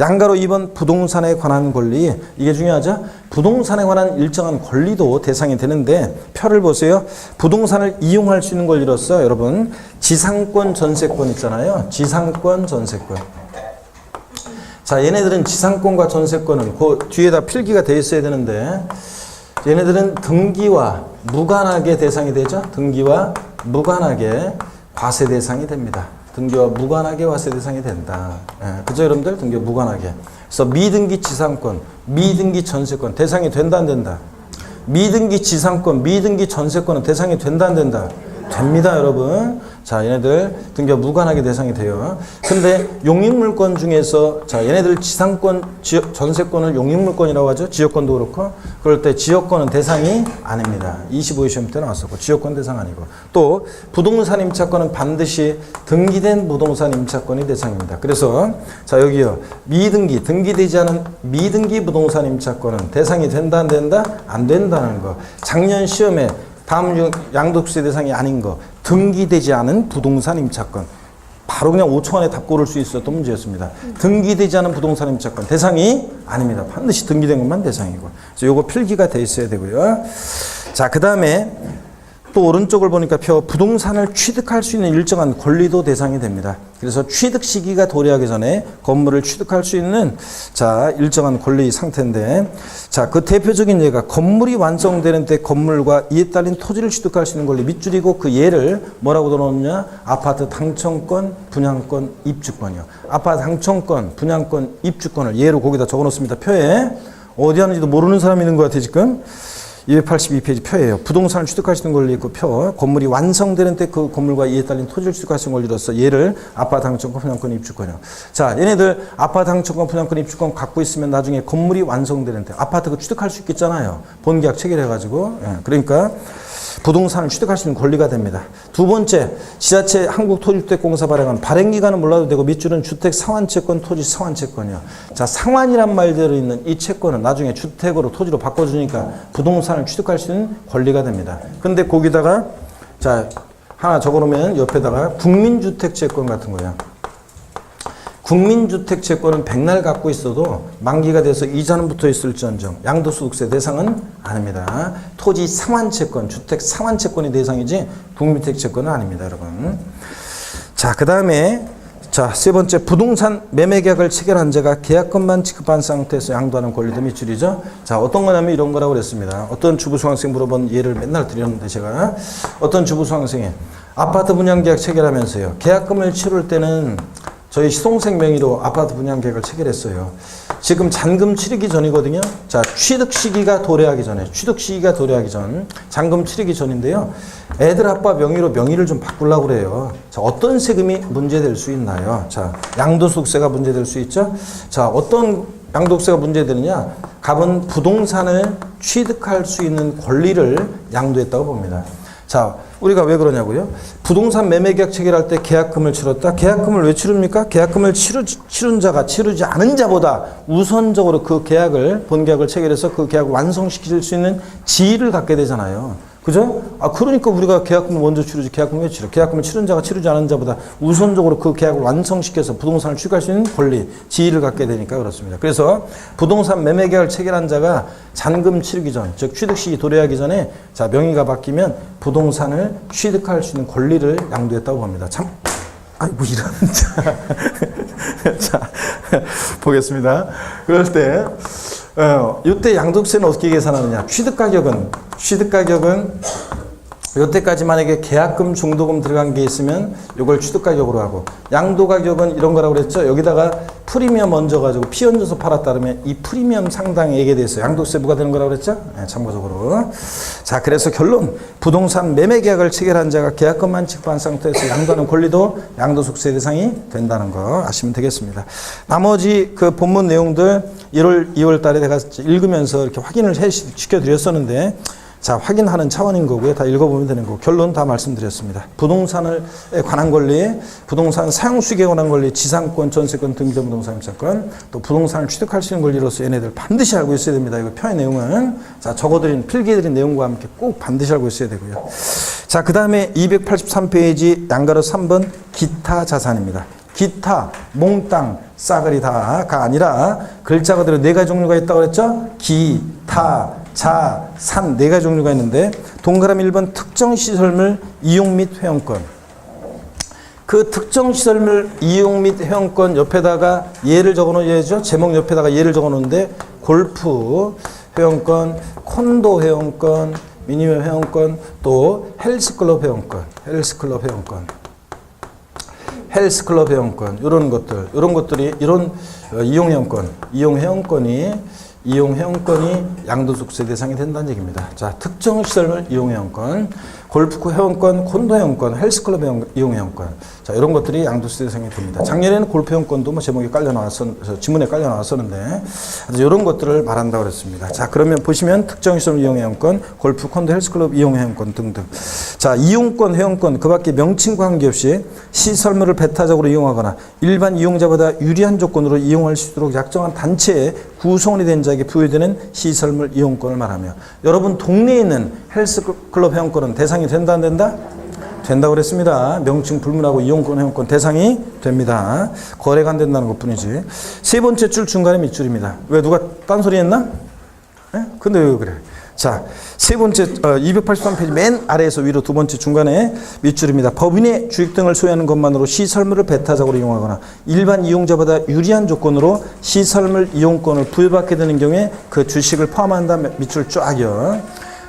양가로 2번 부동산에 관한 권리 이게 중요하죠. 부동산에 관한 일정한 권리도 대상이 되는데 표를 보세요. 부동산을 이용할 수 있는 권리로서 여러분 지상권 전세권 있잖아요. 지상권 전세권. 자 얘네들은 지상권과 전세권은 그 뒤에다 필기가 돼 있어야 되는데 얘네들은 등기와 무관하게 대상이 되죠. 등기와 무관하게 과세 대상이 됩니다. 등기와 무관하게 과세 대상이 된다. 예, 그죠 여러분들? 등기와 무관하게. 그래서 미등기 지상권, 미등기 전세권 대상이 된다 안 된다? 미등기 지상권, 미등기 전세권은 대상이 된다 안 된다? 됩니다 여러분. 자 얘네들 등기와 무관하게 대상이 돼요. 근데 용익물권 중에서 자 얘네들 지상권, 전세권을 용익물권이라고 하죠. 지역권도 그렇고 그럴 때 지역권은 대상이 아닙니다. 25회 시험 때 나왔었고 지역권 대상 아니고 또 부동산 임차권은 반드시 등기된 부동산 임차권이 대상입니다. 그래서 자 여기요 미등기 등기되지 않은 미등기 부동산 임차권은 대상이 된다 안 된다? 안 된다는 거. 작년 시험에 다음 중 양도세 대상이 아닌 거 등기되지 않은 부동산 임차권 바로 그냥 5초 안에 답 고를 수 있었던 문제였습니다. 등기되지 않은 부동산 임차권 대상이 아닙니다. 반드시 등기된 것만 대상이고 그래서 요거 필기가 돼 있어야 되고요. 자 그 다음에 또 오른쪽을 보니까 표 부동산을 취득할 수 있는 일정한 권리도 대상이 됩니다. 그래서 취득 시기가 도래하기 전에 건물을 취득할 수 있는 자 일정한 권리 상태인데 자 그 대표적인 예가 건물이 완성되는 때 건물과 이에 딸린 토지를 취득할 수 있는 권리 밑줄이고 그 예를 뭐라고 넣었냐 아파트 당첨권, 분양권, 입주권이요. 아파트 당첨권, 분양권, 입주권을 예로 거기다 적어놓습니다. 표에 어디 하는지도 모르는 사람이 있는 것 같아 지금. 282페이지 표예요. 부동산을 취득할 수 있는 권리 있고 표. 건물이 완성되는 때 그 건물과 이에 딸린 토지를 취득할 수 있는 권리로서 얘를 아파트 당첨권, 분양권, 입주권이요. 자, 얘네들 아파트 당첨권, 분양권, 입주권 갖고 있으면 나중에 건물이 완성되는 때 아파트 그 취득할 수 있겠잖아요. 본계약 체결해가지고. 예, 그러니까 부동산을 취득할 수 있는 권리가 됩니다. 두 번째, 지자체 한국토지주택공사 발행한 발행기간은 몰라도 되고 밑줄은 주택 상환채권, 토지 상환채권이요. 자, 상환이란 말 들어있는 이 채권은 나중에 주택으로 토지로 바꿔주니까 부동산을 취득할 수 있는 권리가 됩니다. 근데 거기다가 자 하나 적어놓으면 옆에다가 국민주택채권 같은 거야. 국민주택채권은 백날 갖고 있어도 만기가 돼서 이자는 붙어 있을지언정 양도소득세 대상은 아닙니다. 토지 상환채권, 주택 상환채권이 대상이지 국민주택채권은 아닙니다, 여러분. 자, 그 다음에 자, 세 번째 부동산 매매계약을 체결한 자가 계약금만 지급한 상태에서 양도하는 권리도 밑줄이죠. 자, 어떤 거냐면 이런 거라고 그랬습니다. 어떤 주부수강생 물어본 예를 맨날 드렸는데 제가 어떤 주부수강생이 아파트 분양계약 체결하면서요. 계약금을 치를 때는 저희 시동생 명의로 아파트 분양계약을 체결했어요. 지금 잔금 치르기 전이거든요. 자, 취득 시기가 도래하기 전에, 잔금 치르기 전인데요. 애들 아빠 명의로 명의를 좀 바꾸려고 그래요. 자, 어떤 세금이 문제될 수 있나요? 자, 양도소득세가 문제될 수 있죠. 자, 어떤 양도세가 문제되느냐? 갑은 부동산을 취득할 수 있는 권리를 양도했다고 봅니다. 자, 우리가 왜 그러냐고요? 부동산 매매계약 체결할 때 계약금을 치렀다. 계약금을 왜 치릅니까? 계약금을 치른 자가 치르지 않은 자보다 우선적으로 그 계약을, 본계약을 체결해서 그 계약을 완성시킬 수 있는 지위를 갖게 되잖아요. 그죠? 아, 그러니까 우리가 계약금을 먼저 치르지. 계약금 왜 치러? 계약금을 치른 자가 치르지 않은 자보다 우선적으로 그 계약을 완성시켜서 부동산을 취득할 수 있는 권리, 지위를 갖게 되니까 그렇습니다. 그래서 부동산 매매 계약을 체결한 자가 잔금 치르기 전, 즉 취득시기 도래하기 전에 자, 명의가 바뀌면 부동산을 취득할 수 있는 권리를 양도했다고 봅니다. 참, 아이고, 이런. 자, 보겠습니다. 그럴 때, 이때 양도세는 어떻게 계산하느냐. 취득가격은 여태까지 만약에 계약금, 중도금 들어간 게 있으면 이걸 취득가격으로 하고, 양도가격은 이런 거라고 그랬죠. 여기다가 프리미엄 얹어가지고 피 얹어서 팔았다 그러면 이 프리미엄 상당액에 대해서 양도세 부과되는 거라고 그랬죠. 네, 참고적으로. 자, 그래서 결론. 부동산 매매 계약을 체결한 자가 계약금만 지급한 상태에서 양도하는 권리도 양도소득세 대상이 된다는 거 아시면 되겠습니다. 나머지 그 본문 내용들 1월, 2월 달에 내가 읽으면서 이렇게 확인을 시켜드렸었는데, 자, 확인하는 차원인 거고요. 다 읽어보면 되는 거고. 결론 다 말씀드렸습니다. 부동산에 관한 권리, 부동산 사용 수익에 관한 권리, 지상권, 전세권, 등기부 부동산 임차권, 또 부동산을 취득할 수 있는 권리로서 얘네들 반드시 알고 있어야 됩니다. 이거 표의 내용은. 자, 적어드린, 필기해드린 내용과 함께 꼭 반드시 알고 있어야 되고요. 자, 그 다음에 283페이지 양가로 3번 기타 자산입니다. 기타, 몽땅, 싸그리 다가 아니라 글자 그대로 네 가지 종류가 있다고 그랬죠? 기, 타, 자, 산 네 가지 종류가 있는데 동그라미 1번 특정시설물 이용 및 회원권. 그 특정시설물 이용 및 회원권 옆에다가 예를 적어놓어야죠. 제목 옆에다가 예를 적어놓는데 골프 회원권, 콘도 회원권, 미니홈 회원권, 또 헬스클럽 회원권, 헬스클럽 회원권, 이런 것들이, 이런 이용 회원권이 양도소득세 대상이 된다는 얘기입니다. 자, 특정 시설물 이용 회원권, 골프 회원권, 콘도 회원권, 헬스클럽 이용 회원권. 자, 이런 것들이 양도세 대상이 됩니다. 작년에는 골프 회원권도 뭐 제목에 지문에 깔려 나왔었는데, 이런 것들을 말한다고 그랬습니다. 자, 그러면 보시면 특정 시설물 이용 회원권, 골프, 콘도, 헬스클럽 이용 회원권 등등. 자, 이용권, 회원권, 그 밖에 명칭과 관계없이 시설물을 배타적으로 이용하거나 일반 이용자보다 유리한 조건으로 이용할 수 있도록 약정한 단체에 구성원이 된 자에게 부여되는 시설물 이용권을 말하며, 여러분 동네에 있는 헬스클럽 회원권은 대상이 된다 안 된다? 된다고 그랬습니다. 명칭 불문하고 이용권 회원권 대상이 됩니다. 거래가 안 된다는 것 뿐이지. 세 번째 줄 중간에 밑줄입니다. 왜 누가 딴소리 했나? 네? 근데 왜 그래? 자, 세 번째 283페이지 맨 아래에서 위로 두 번째 중간에 밑줄입니다. 법인의 주식 등을 소유하는 것만으로 시설물을 배타적으로 이용하거나 일반 이용자보다 유리한 조건으로 시설물 이용권을 부여받게 되는 경우에 그 주식을 포함한다. 밑줄 쫙이요.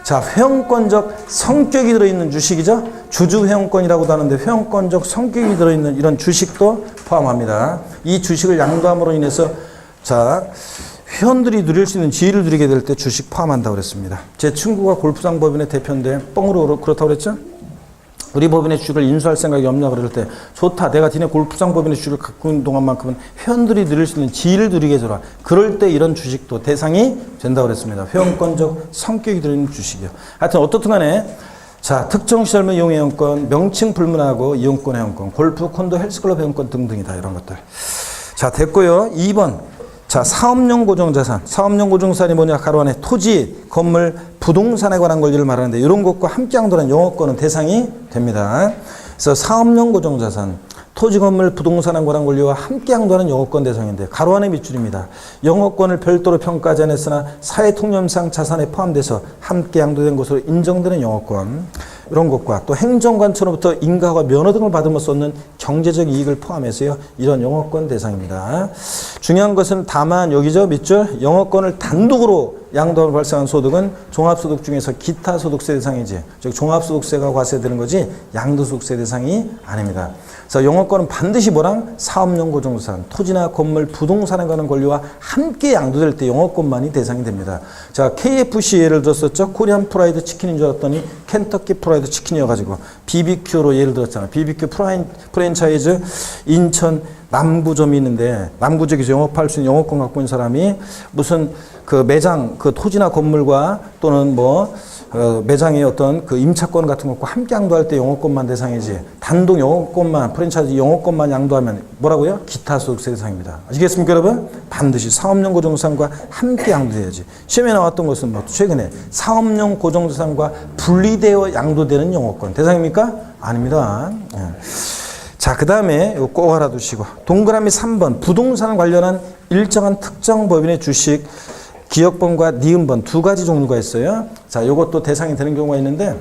자, 회원권적 성격이 들어있는 주식이죠. 주주 회원권이라고도 하는데 회원권적 성격이 들어있는 이런 주식도 포함합니다. 이 주식을 양도함으로 인해서 자, 회원들이 누릴 수 있는 지위를 누리게 될 때 주식 포함한다고 그랬습니다. 제 친구가 골프장 법인의 대표인데 뻥으로 그렇다고 그랬죠? 우리 법인의 주식을 인수할 생각이 없냐 그럴 때 좋다. 내가 니네 골프장 법인의 주식을 갖고 있는 동안만큼은 회원들이 누릴 수 있는 지위를 누리게 해줘라. 그럴 때 이런 주식도 대상이 된다고 그랬습니다. 회원권적 성격이 들어있는 주식이요. 하여튼 어떻든 간에 자, 특정 시설물 이용 회원권, 명칭 불문하고 이용권 회원권, 골프, 콘도, 헬스클럽 회원권 등등이다. 이런 것들. 자, 됐고요. 2번. 자, 사업용 고정자산. 사업용 고정자산이 뭐냐? 가로 안에 토지, 건물, 부동산에 관한 권리를 말하는데 이런 것과 함께 양도하는 영업권은 대상이 됩니다. 그래서 사업용 고정자산, 토지, 건물, 부동산에 관한 권리와 함께 양도하는 영업권 대상인데 가로 안에 밑줄입니다. 영업권을 별도로 평가하지 않았으나 사회통념상 자산에 포함돼서 함께 양도된 것으로 인정되는 영업권. 이런 것과 또 행정관처로부터 인가와 면허 등을 받으면서 얻는 경제적 이익을 포함해서요. 이런 영업권 대상입니다. 중요한 것은 다만 여기죠. 밑줄. 영업권을 단독으로 양도하고 발생한 소득은 종합소득 중에서 기타 소득세 대상이지. 즉 종합소득세가 과세되는 거지 양도소득세 대상이 아닙니다. 그래서 영업권은 반드시 뭐랑? 사업용 고정자산, 토지나 건물, 부동산에 관한 권리와 함께 양도될 때 영업권만이 대상이 됩니다. 자, KFC 예를 들었었죠. 코리안 프라이드 치킨인 줄 알았더니 켄터키 프라이드 치킨이어가지고 BBQ로 예를 들었잖아요. BBQ 프랜차이즈 인천 남구점이 있는데 남구 지역에서 영업할 수 있는 영업권 갖고 있는 사람이 무슨 그 매장 그 토지나 건물과 또는 뭐 매장의 어떤 그 임차권 같은 것과 함께 양도할 때 영업권만 대상이지 단독 영업권만 프랜차이즈 영업권만 양도하면 뭐라고요? 기타 소득세 대상입니다. 아시겠습니까 여러분? 반드시 사업용 고정자산과 함께 양도돼야지. 시험에 나왔던 것은 뭐 최근에 사업용 고정자산과 분리되어 양도되는 영업권 대상입니까? 아닙니다. 예. 자, 그 다음에 이거 꼭 알아두시고 동그라미 3번 부동산 관련한 일정한 특정 법인의 주식 기억번과 니은번 두 가지 종류가 있어요. 자, 요것도 대상이 되는 경우가 있는데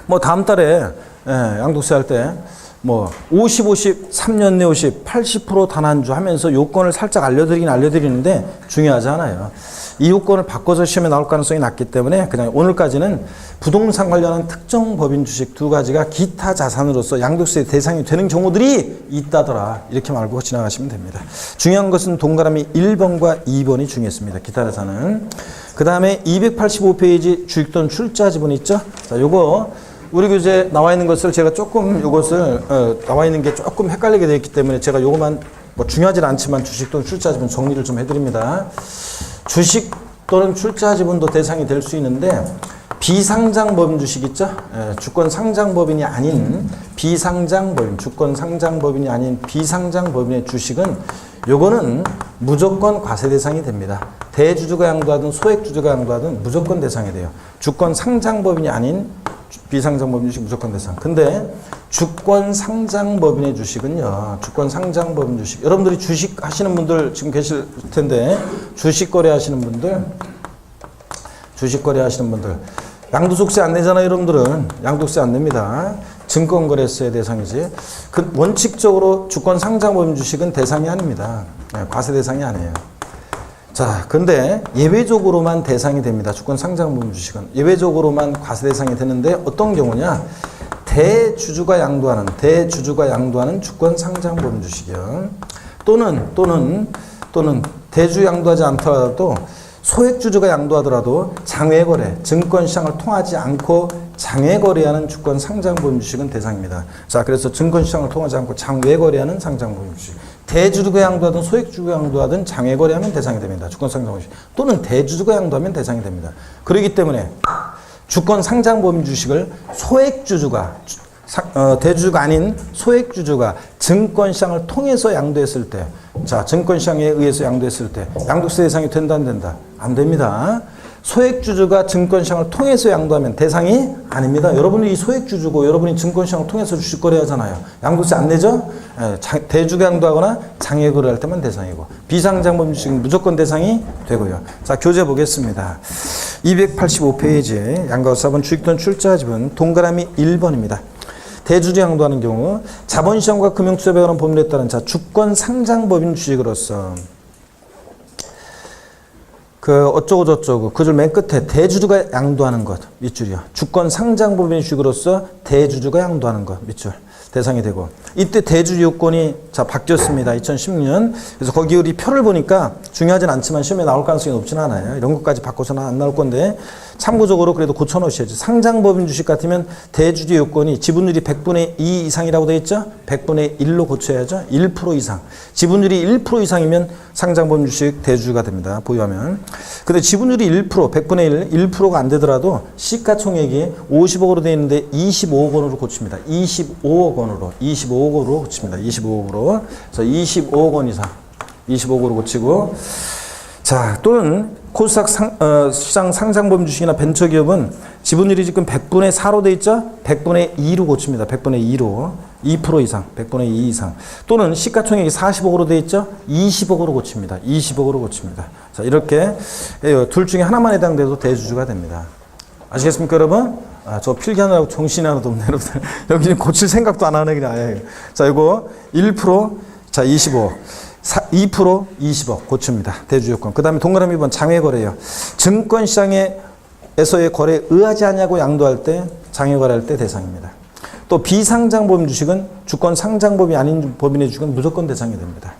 뭐 다음 달에 양도세 할 때 뭐 50, 50, 3년 내 50, 80% 단한주 하면서 요건을 살짝 알려드리는데 중요하지 않아요. 이 요건을 바꿔서 시험에 나올 가능성이 낮기 때문에 그냥 오늘까지는 부동산 관련한 특정 법인 주식 두 가지가 기타 자산으로서 양도세 대상이 되는 경우들이 있다더라. 이렇게 말고 지나가시면 됩니다. 중요한 것은 동그라미 1번과 2번이 중요했습니다. 기타 자산은. 그 다음에 285페이지 주식돈 출자 지분 있죠? 자, 요거 우리 교재에 나와 있는 것을 제가 조금 요것을 나와 있는 게 조금 헷갈리게 되어 있기 때문에 제가 요것만 뭐 중요하진 않지만 주식 또는 출자 지분 정리를 좀 해드립니다. 주식 또는 출자 지분도 대상이 될 수 있는데 비상장 법인 주식 있죠? 주권 상장 법인이 아닌 비상장 법인, 주권 상장 법인이 아닌 비상장 법인의 주식은 요거는 무조건 과세 대상이 됩니다. 대주주가 양도하든 소액주주가 양도하든 무조건 대상이 돼요. 주권 상장 법인이 아닌 비상장법인 주식 무조건 대상. 근데 주권 상장법인의 주식은요. 주권 상장법인 주식. 여러분들이 주식 하시는 분들 지금 계실 텐데 주식 거래 하시는 분들 양도소득세 안 내잖아요. 여러분들은 양도세 안 냅니다. 증권거래세 대상이지. 그 원칙적으로 주권 상장법인 주식은 대상이 아닙니다. 과세 대상이 아니에요. 자, 근데 예외적으로만 대상이 됩니다. 주권 상장법인 주식은. 예외적으로만 과세 대상이 되는데 어떤 경우냐? 대주주가 양도하는 주권 상장법인 주식이요. 또는 대주 양도하지 않더라도 소액주주가 양도하더라도 장외거래, 증권시장을 통하지 않고 장외거래하는 주권 상장법인 주식은 대상입니다. 자, 그래서 증권시장을 통하지 않고 장외거래하는 상장법인 주식. 대주주가 양도하든 소액주주가 양도하든 장외거래하면 대상이 됩니다. 주권 상장법인 주식. 또는 대주주가 양도하면 대상이 됩니다. 그렇기 때문에 주권 상장법인 주식을 소액주주가 대주주가 아닌 소액주주가 증권시장을 통해서 양도했을 때, 자, 증권시장에 의해서 양도했을 때 양도세 대상이 된다 안 된다? 안 됩니다. 소액주주가 증권시장을 통해서 양도하면 대상이 아닙니다. 여러분이 소액주주고 여러분이 증권시장을 통해서 주식 거래하잖아요. 양도세 안 내죠? 대주가 양도하거나 장외거래할 때만 대상이고 비상장법인 주식은 무조건 대상이 되고요. 자, 교재 보겠습니다. 285페이지 양가수 4번 주식돈 출자 지분 동그라미 1번입니다. 대주주 양도하는 경우 자본시장과 금융투자법에 관한 법률에 따른 자 주권 상장법인 주식으로서 그 어쩌고 저쩌고 그 줄 맨 끝에 대주주가 양도하는 것 밑줄이요. 주권 상장법인 주식으로서 대주주가 양도하는 것 밑줄 대상이 되고 이때 대주주 요건이 자 바뀌었습니다. 2010년. 그래서 거기 우리 표를 보니까 중요하진 않지만 시험에 나올 가능성이 높지는 않아요. 이런 것까지 바꿔서는 안 나올 건데 참고적으로 그래도 고쳐놓으셔야죠. 상장법인 주식 같으면 대주주 요건이 지분율이 100분의 2 이상이라고 되어 있죠? 100분의 1로 고쳐야죠. 1% 이상. 지분율이 1% 이상이면 상장법인 주식 대주주가 됩니다. 보유하면. 근데 지분율이 1%, 100분의 1%가 안 되더라도 시가총액이 50억으로 되어 있는데 25억 원으로 고칩니다. 25억 원으로 고칩니다. 25억으로. 그래서 25억 원 이상. 25억으로 고치고. 자, 또는 코스닥 시장 상장법인 주식이나 벤처기업은 지분율이 지금 100분의 4로 돼 있죠? 100분의 2로 고칩니다. 100분의 2로. 2% 이상, 100분의 2 이상. 또는 시가총액이 40억으로 돼 있죠? 20억으로 고칩니다. 20억으로 고칩니다. 자, 이렇게 둘 중에 하나만 해당돼도 대주주가 됩니다. 아시겠습니까, 여러분? 아, 저 필기하느라고 정신이 하나도 없네, 여러분들. 여기 고칠 생각도 안 하네, 그냥. 자, 이거 1%, 자, 25억. 2% 20억 고칩니다. 대주주 요건. 그 다음에 동그라미 2번 장외거래예요. 증권시장에서의 거래에 의하지 않냐고 양도할 때 장외거래할 때 대상입니다. 또 비상장법인 주식은 주권 상장법이 아닌 법인의 주식은 무조건 대상이 됩니다.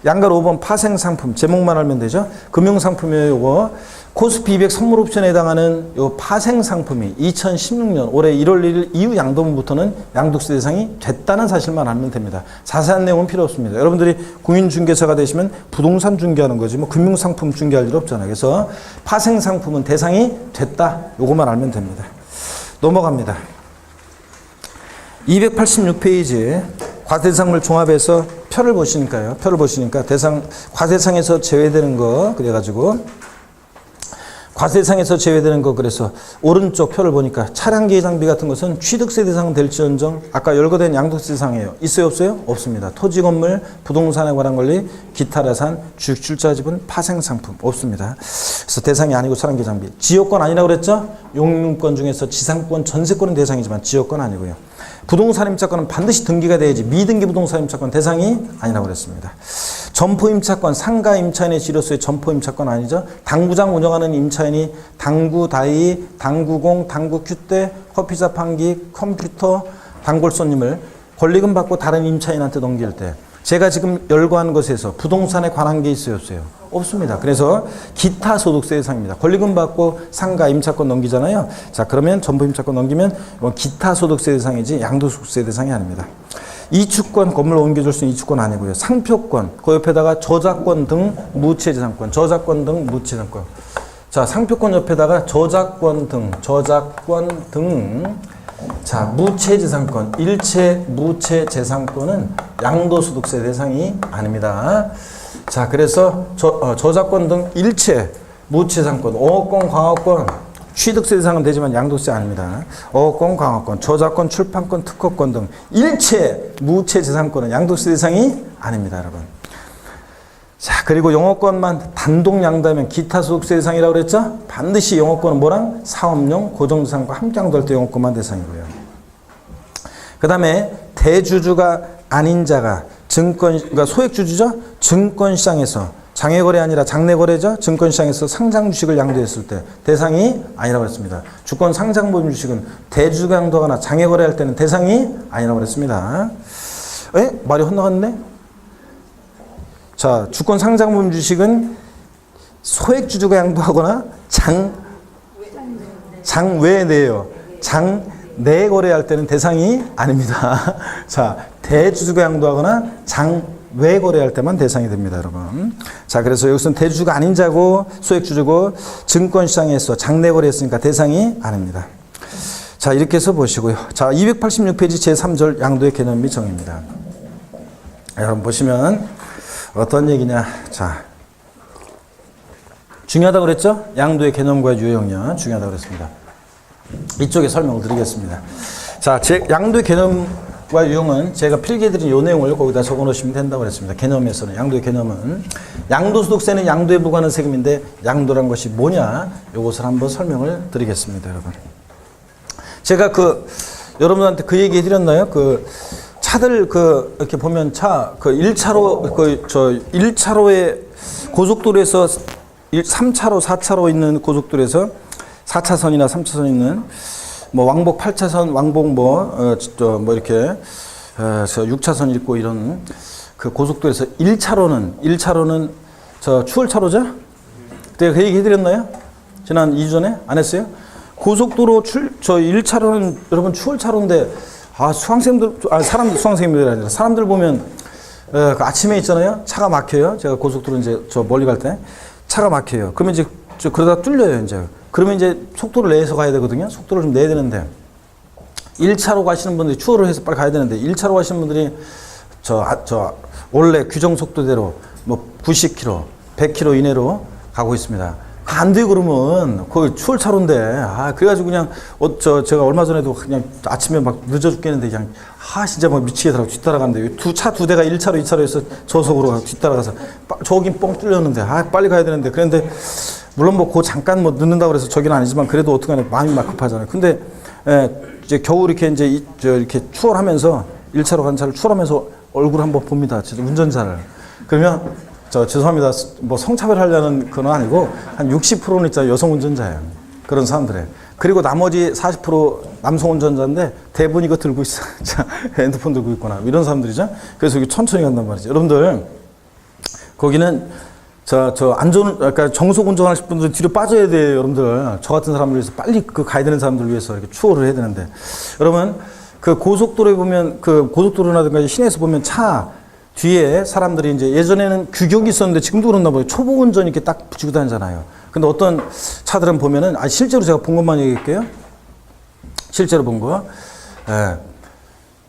양가로 5번 파생상품, 제목만 알면 되죠. 금융상품이에요, 요거. 코스피 200 선물 옵션에 해당하는 요 파생상품이 2016년 올해 1월 1일 이후 양도분부터는 양도세 대상이 됐다는 사실만 알면 됩니다. 자세한 내용은 필요 없습니다. 여러분들이 공인중개사가 되시면 부동산 중개하는 거지 뭐 금융상품 중개할 일 없잖아요. 그래서 파생상품은 대상이 됐다. 요것만 알면 됩니다. 넘어갑니다. 286페이지 과세대상물 종합해서 표를 보시니까요. 표를 보시니까 과세상에서 제외되는 거 그래가지고 과세상에서 제외되는 거 그래서 오른쪽 표를 보니까 차량기계 장비 같은 것은 취득세 대상 될지언정 아까 열거된 양도세 대상이에요. 있어요 없어요? 없습니다. 토지 건물 부동산에 관한 권리 기타 자산 주식 출자 지분 파생 상품 없습니다. 그래서 대상이 아니고 차량기계 장비 지역권 아니라고 그랬죠? 용융권 중에서 지상권 전세권은 대상이지만 지역권 아니고요. 부동산 임차권은 반드시 등기가 돼야지 미등기 부동산 임차권 대상이 아니라고 그랬습니다. 점포 임차권, 상가 임차인의 지로서의 점포 임차권 아니죠. 당구장 운영하는 임차인이 당구 다이, 당구공, 당구 큐대, 커피 자판기, 컴퓨터, 단골 손님을 권리금 받고 다른 임차인한테 넘길 때 제가 지금 열거한 것에서 부동산에 관한 게 있어요 없어요? 없습니다. 그래서 기타 소득세 대상입니다. 권리금 받고 상가 임차권 넘기잖아요. 자 그러면 점포 임차권 넘기면 기타 소득세 대상이지 양도소득세 대상이 아닙니다. 이축권 건물 옮겨줄 수 있는 이축권 아니고요. 상표권 그 옆에다가 저작권 등 무채재산권 저작권 등 무채재산권 자 상표권 옆에다가 저작권 등 자 무채재산권 일체 무채재산권은 양도소득세 대상이 아닙니다. 자 그래서 저작권 등 일체 무채재산권 어업권 광업권 취득세 대상은 되지만 양도세 아닙니다. 어업권 광업권 저작권 출판권 특허권 등 일체 무채재산권은 양도세 대상이 아닙니다 여러분. 자 그리고 영업권만 단독 양도하면 기타 소득세 대상이라고 그랬죠? 반드시 영업권은 뭐랑? 사업용 고정자산과 함께 양도할 때 영업권만 대상이고요. 그 다음에 대주주가 아닌 자가 그러니까 소액주주죠? 증권시장에서 장외거래 아니라 장내거래죠? 증권시장에서 상장 주식을 양도했을 때 대상이 아니라고 했습니다. 주권 상장보임 주식은 대주주가 양도하거나 장외거래할 때는 대상이 아니라고 했습니다. 말이 헛나갔네? 자, 주권 상장보임 주식은 소액주주가 양도하거나 장외내요. 장내 거래할 때는 대상이 아닙니다. 자, 대주주가 양도하거나 장외 거래할 때만 대상이 됩니다, 여러분. 자, 그래서 여기서는 대주주가 아닌 자고 소액주주고 증권시장에서 장내 거래했으니까 대상이 아닙니다. 자, 이렇게 해서 보시고요. 자, 286페이지 제3절 양도의 개념 및 정의입니다. 여러분 보시면 어떤 얘기냐. 자, 중요하다고 그랬죠? 양도의 개념과 유형력 중요하다고 그랬습니다. 이쪽에 설명을 드리겠습니다. 자, 양도의 개념과 유형은 제가 필기해드린 이 내용을 거기다 적어 놓으시면 된다고 그랬습니다. 개념에서는 양도의 개념은 양도소득세는 양도에 부과하는 세금인데 양도란 것이 뭐냐? 이것을 한번 설명을 드리겠습니다, 여러분. 제가 여러분한테 그 얘기 해드렸나요? 차들 이렇게 보면 1차로에 고속도로에서 3차로, 4차로 있는 고속도로에서 4차선이나 3차선 있는 뭐 왕복 8차선, 왕복 이렇게 6차선 있고 이런 그 고속도로에서 1차로는 추월차로죠? 그때 그 얘기 해드렸나요? 지난 2주 전에? 안 했어요? 고속도로 1차로는 여러분 추월차로인데 수강생님들이 아니라 사람들 보면 아침에 있잖아요. 차가 막혀요. 제가 고속도로 이제 멀리 갈 때 차가 막혀요. 그러면 이제 그러다 뚫려요, 이제. 그러면 이제 속도를 내서 가야 되거든요. 속도를 좀 내야 되는데 1차로 가시는 분들이 추월을 해서 빨리 가야 되는데 1차로 가시는 분들이 원래 규정 속도대로 뭐 90km, 100km 이내로 가고 있습니다. 안 돼, 그러면. 거의 추월차로인데. 그래가지고 그냥, 제가 얼마 전에도 그냥 아침에 막 늦어 죽겠는데 그냥, 진짜 막 미치겠더라고. 뒤따라가는데. 차 두 대가 1차로, 2차로에서 저속으로 뒤따라가서, 저긴 뻥 뚫렸는데, 빨리 가야 되는데. 그런데, 물론 잠깐 늦는다고 그래서 저기는 아니지만, 그래도 어떡하나 마음이 막 급하잖아요. 근데, 이제 겨우 이렇게 이렇게 추월하면서, 1차로 간 차를 추월하면서 얼굴 한번 봅니다. 진짜 운전자를. 그러면, 죄송합니다. 성차별 하려는 건 아니고, 한 60%는 있잖아요. 여성 운전자예요. 그런 사람들에. 그리고 나머지 40% 남성 운전자인데, 대부분 이거 들고 있어. 핸드폰 들고 있거나, 이런 사람들이죠. 그래서 이게 천천히 간단 말이죠. 여러분들, 거기는 그러니까 정속 운전하실 분들 뒤로 빠져야 돼요, 여러분들. 저 같은 사람들 위해서 빨리 그 가야 되는 사람들 위해서 이렇게 추월을 해야 되는데. 여러분, 그 고속도로에 보면, 그 고속도로라든가 시내에서 보면 차 뒤에 사람들이 이제 예전에는 규격이 있었는데 지금도 그런가 봐요. 초보 운전 이렇게 딱 붙이고 다니잖아요. 근데 어떤 차들은 보면은, 실제로 제가 본 것만 얘기할게요. 실제로 본 거. 예.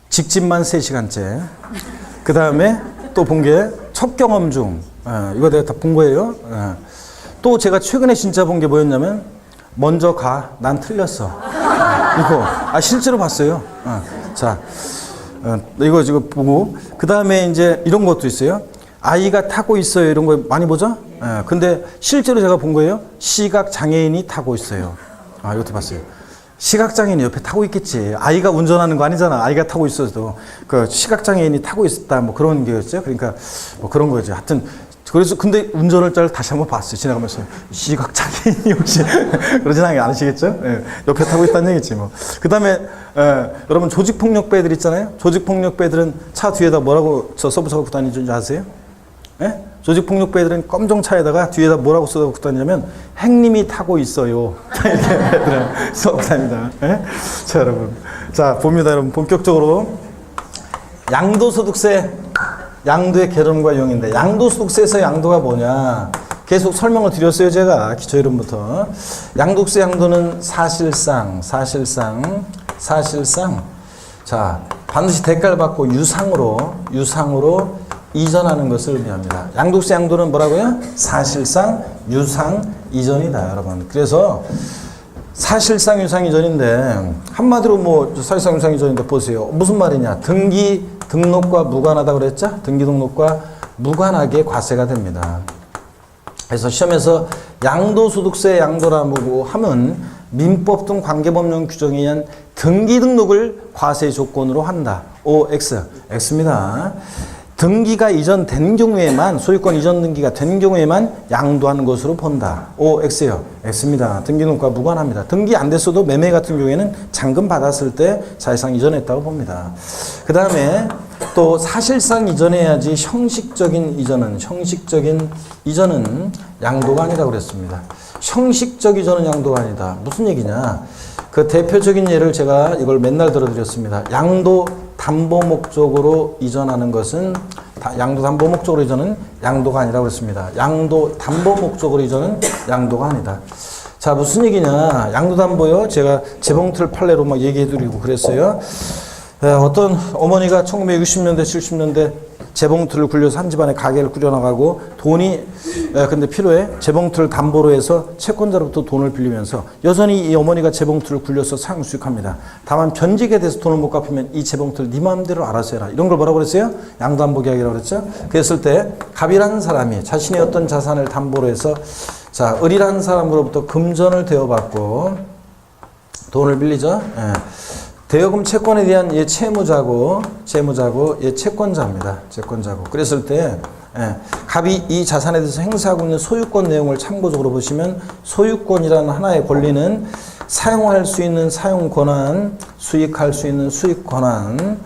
직진만 3시간째. 그 다음에 또 본 게 첫 경험 중. 이거 내가 다 본 거예요. 또 제가 최근에 진짜 본 게 뭐였냐면, 먼저 가. 난 틀렸어. 이거. 실제로 봤어요. 자, 이거 지금 보고. 그 다음에 이제 이런 것도 있어요. 아이가 타고 있어요. 이런 거 많이 보죠? 근데 실제로 제가 본 거예요. 시각장애인이 타고 있어요. 이것도 봤어요. 시각장애인이 옆에 타고 있겠지. 아이가 운전하는 거 아니잖아. 아이가 타고 있어도. 그 시각장애인이 타고 있었다. 뭐 그런 게였죠. 그러니까 뭐 그런 거죠. 하여튼. 그래서 근데 운전을 다시 한번 봤어요. 지나가면서. 시각장애인이 혹시 그러진 않으시겠죠? 예, 옆에 타고 있다는 얘기지 뭐. 그 다음에 여러분 조직폭력배들 있잖아요. 조직폭력배들은 차 뒤에다 뭐라고 써붙여갖고 다니는지 아세요? 예? 조직폭력배들은 검정 차에다가 뒤에다 뭐라고 써갖고 다니냐면 행님이 타고 있어요. 이렇게 써갖고 다닙니다. 예? 자 여러분, 자 봅니다 여러분. 본격적으로 양도소득세, 양도의 개념과 용인데, 양도소득세에서 양도가 뭐냐 계속 설명을 드렸어요 제가 기초이론부터. 양도세 양도는 사실상 자 반드시 대가를 받고 유상으로 이전하는 것을 의미합니다. 양도세 양도는 뭐라고요? 사실상 유상 이전이다 여러분. 그래서 사실상 유상 이전인데, 한마디로 뭐 사실상 유상 이전인데 보세요. 무슨 말이냐? 등록과 무관하다 그랬죠? 등기 등록과 무관하게 과세가 됩니다. 그래서 시험에서 양도소득세 양도라고 하면 민법 등 관계법령 규정에 의한 등기 등록을 과세 조건으로 한다. OX, X입니다. 등기가 이전된 경우에만, 소유권 이전 등기가 된 경우에만 양도하는 것으로 본다. OX요. X입니다. 등기 등록과 무관합니다. 등기 안 됐어도 매매 같은 경우에는 잔금 받았을 때 사실상 이전했다고 봅니다. 그 다음에 또 사실상 이전해야지 형식적인 이전은 양도가 아니라고 그랬습니다. 형식적 이전은 양도가 아니다. 무슨 얘기냐? 그 대표적인 예를 제가 이걸 맨날 들어드렸습니다. 양도 담보 목적으로 이전하는 것은, 양도 담보 목적으로 이전은 양도가 아니라고 그랬습니다. 양도 담보 목적으로 이전은 양도가 아니다. 자, 무슨 얘기냐? 양도 담보요. 제가 재봉틀 판례로 막 얘기해드리고 그랬어요. 어떤 어머니가 1960년대, 70년대 재봉틀을 굴려서 한 집안에 가게를 꾸려나가고 돈이 근데 필요해. 재봉틀을 담보로 해서 채권자로부터 돈을 빌리면서 여전히 이 어머니가 재봉틀을 굴려서 사용 수익합니다. 다만 변직에 대해서 돈을 못 갚으면 이 재봉틀 네 마음대로 알아서 해라. 이런 걸 뭐라고 그랬어요? 양도담보 계약이라고 그랬죠. 그랬을 때 갑이라는 사람이 자신의 어떤 자산을 담보로 해서 을이라는 사람으로부터 금전을 대여받고 돈을 빌리죠. 대여금 채권에 대한 얘 채무자고 얘 채권자입니다. 채권자고. 그랬을 때 갑이 이 자산에 대해서 행사하고 있는 소유권 내용을 참고적으로 보시면, 소유권이라는 하나의 권리는 사용할 수 있는 사용 권한, 수익할 수 있는 수익 권한,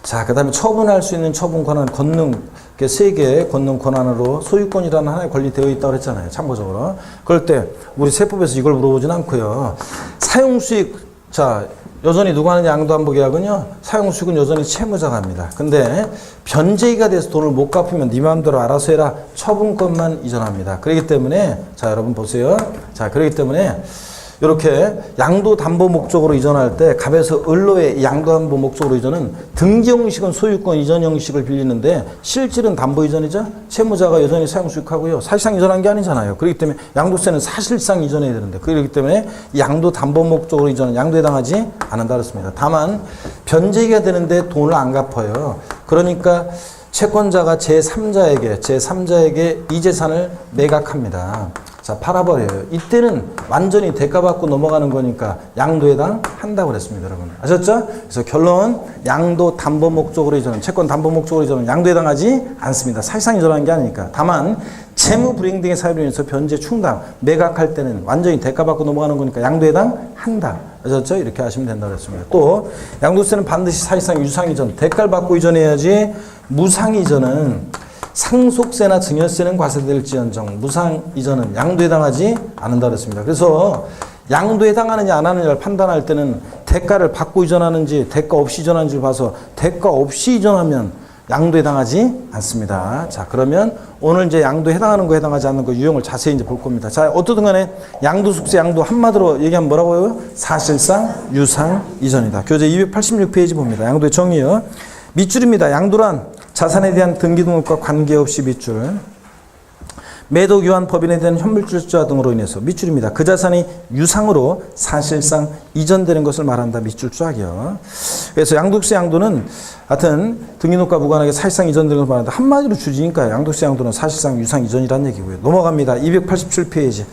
자, 그 다음에 처분할 수 있는 처분 권한, 권능, 이렇게 세 개의 권능 권한으로 소유권이라는 하나의 권리 되어 있다고 그랬잖아요. 참고적으로. 그럴 때 우리 세법에서 이걸 물어보진 않고요. 사용 수익, 자, 여전히 누가 하는 양도담보 계약은요, 사용수익은 여전히 채무자가 합니다. 근데 변제기가 돼서 돈을 못 갚으면 네 마음대로 알아서 해라. 처분권만 이전합니다. 그렇기 때문에, 자, 여러분 보세요. 자, 그렇기 때문에 이렇게 양도담보 목적으로 이전할 때 갑에서 을로의 양도담보 목적으로 이전은 등기 형식은 소유권 이전 형식을 빌리는데 실질은 담보 이전이죠. 채무자가 여전히 사용 수익하고요. 사실상 이전한 게 아니잖아요. 그렇기 때문에 양도세는 사실상 이전해야 되는데, 그렇기 때문에 양도담보 목적으로 이전은 양도에 해당하지 않는다 그랬습니다. 다만 변제기가 되는데 돈을 안 갚아요. 그러니까 채권자가 제3자에게 이 재산을 매각합니다. 자, 팔아버려요. 이때는 완전히 대가받고 넘어가는 거니까 양도에 해당한다고 그랬습니다, 여러분. 아셨죠? 그래서 결론, 양도 담보 목적으로 이전은, 채권 담보 목적으로 이전은 양도에 해당하지 않습니다. 사실상 이전하는 게 아니니까. 다만 채무 불이행 등의 사유로 인해서 변제 충당, 매각할 때는 완전히 대가받고 넘어가는 거니까 양도에 해당한다. 아셨죠? 이렇게 하시면 된다고 그랬습니다. 또 양도세는 반드시 사실상 유상 이전, 대가를 받고 이전해야지, 무상 이전은 상속세나 증여세는 과세될지언정 무상 이전은 양도에 해당하지 않는다 그랬습니다. 그래서 양도에 해당하느냐 안 하느냐를 판단할 때는 대가를 받고 이전하는지 대가 없이 이전하는지를 봐서 대가 없이 이전하면 양도에 해당하지 않습니다. 자, 그러면 오늘 이제 양도에 해당하는 거 해당하지 않는 거 유형을 자세히 이제 볼 겁니다. 자, 어떻든 간에 양도속세 양도 한마디로 얘기하면 뭐라고요? 사실상 유상 이전이다. 교재 286페이지 봅니다. 양도의 정의요. 밑줄입니다. 양도란 자산에 대한 등기등록과 관계없이 밑줄. 매도 교환 법인에 대한 현물출자 등으로 인해서 밑줄입니다. 그 자산이 유상으로 사실상 이전되는 것을 말한다. 밑줄 쫙이요. 그래서 양도세 양도는 하여튼 등기등록과 무관하게 사실상 이전되는 것을 말한다. 한마디로 줄이니까 양도세 양도는 사실상 유상 이전이라는 얘기고요. 넘어갑니다. 287페이지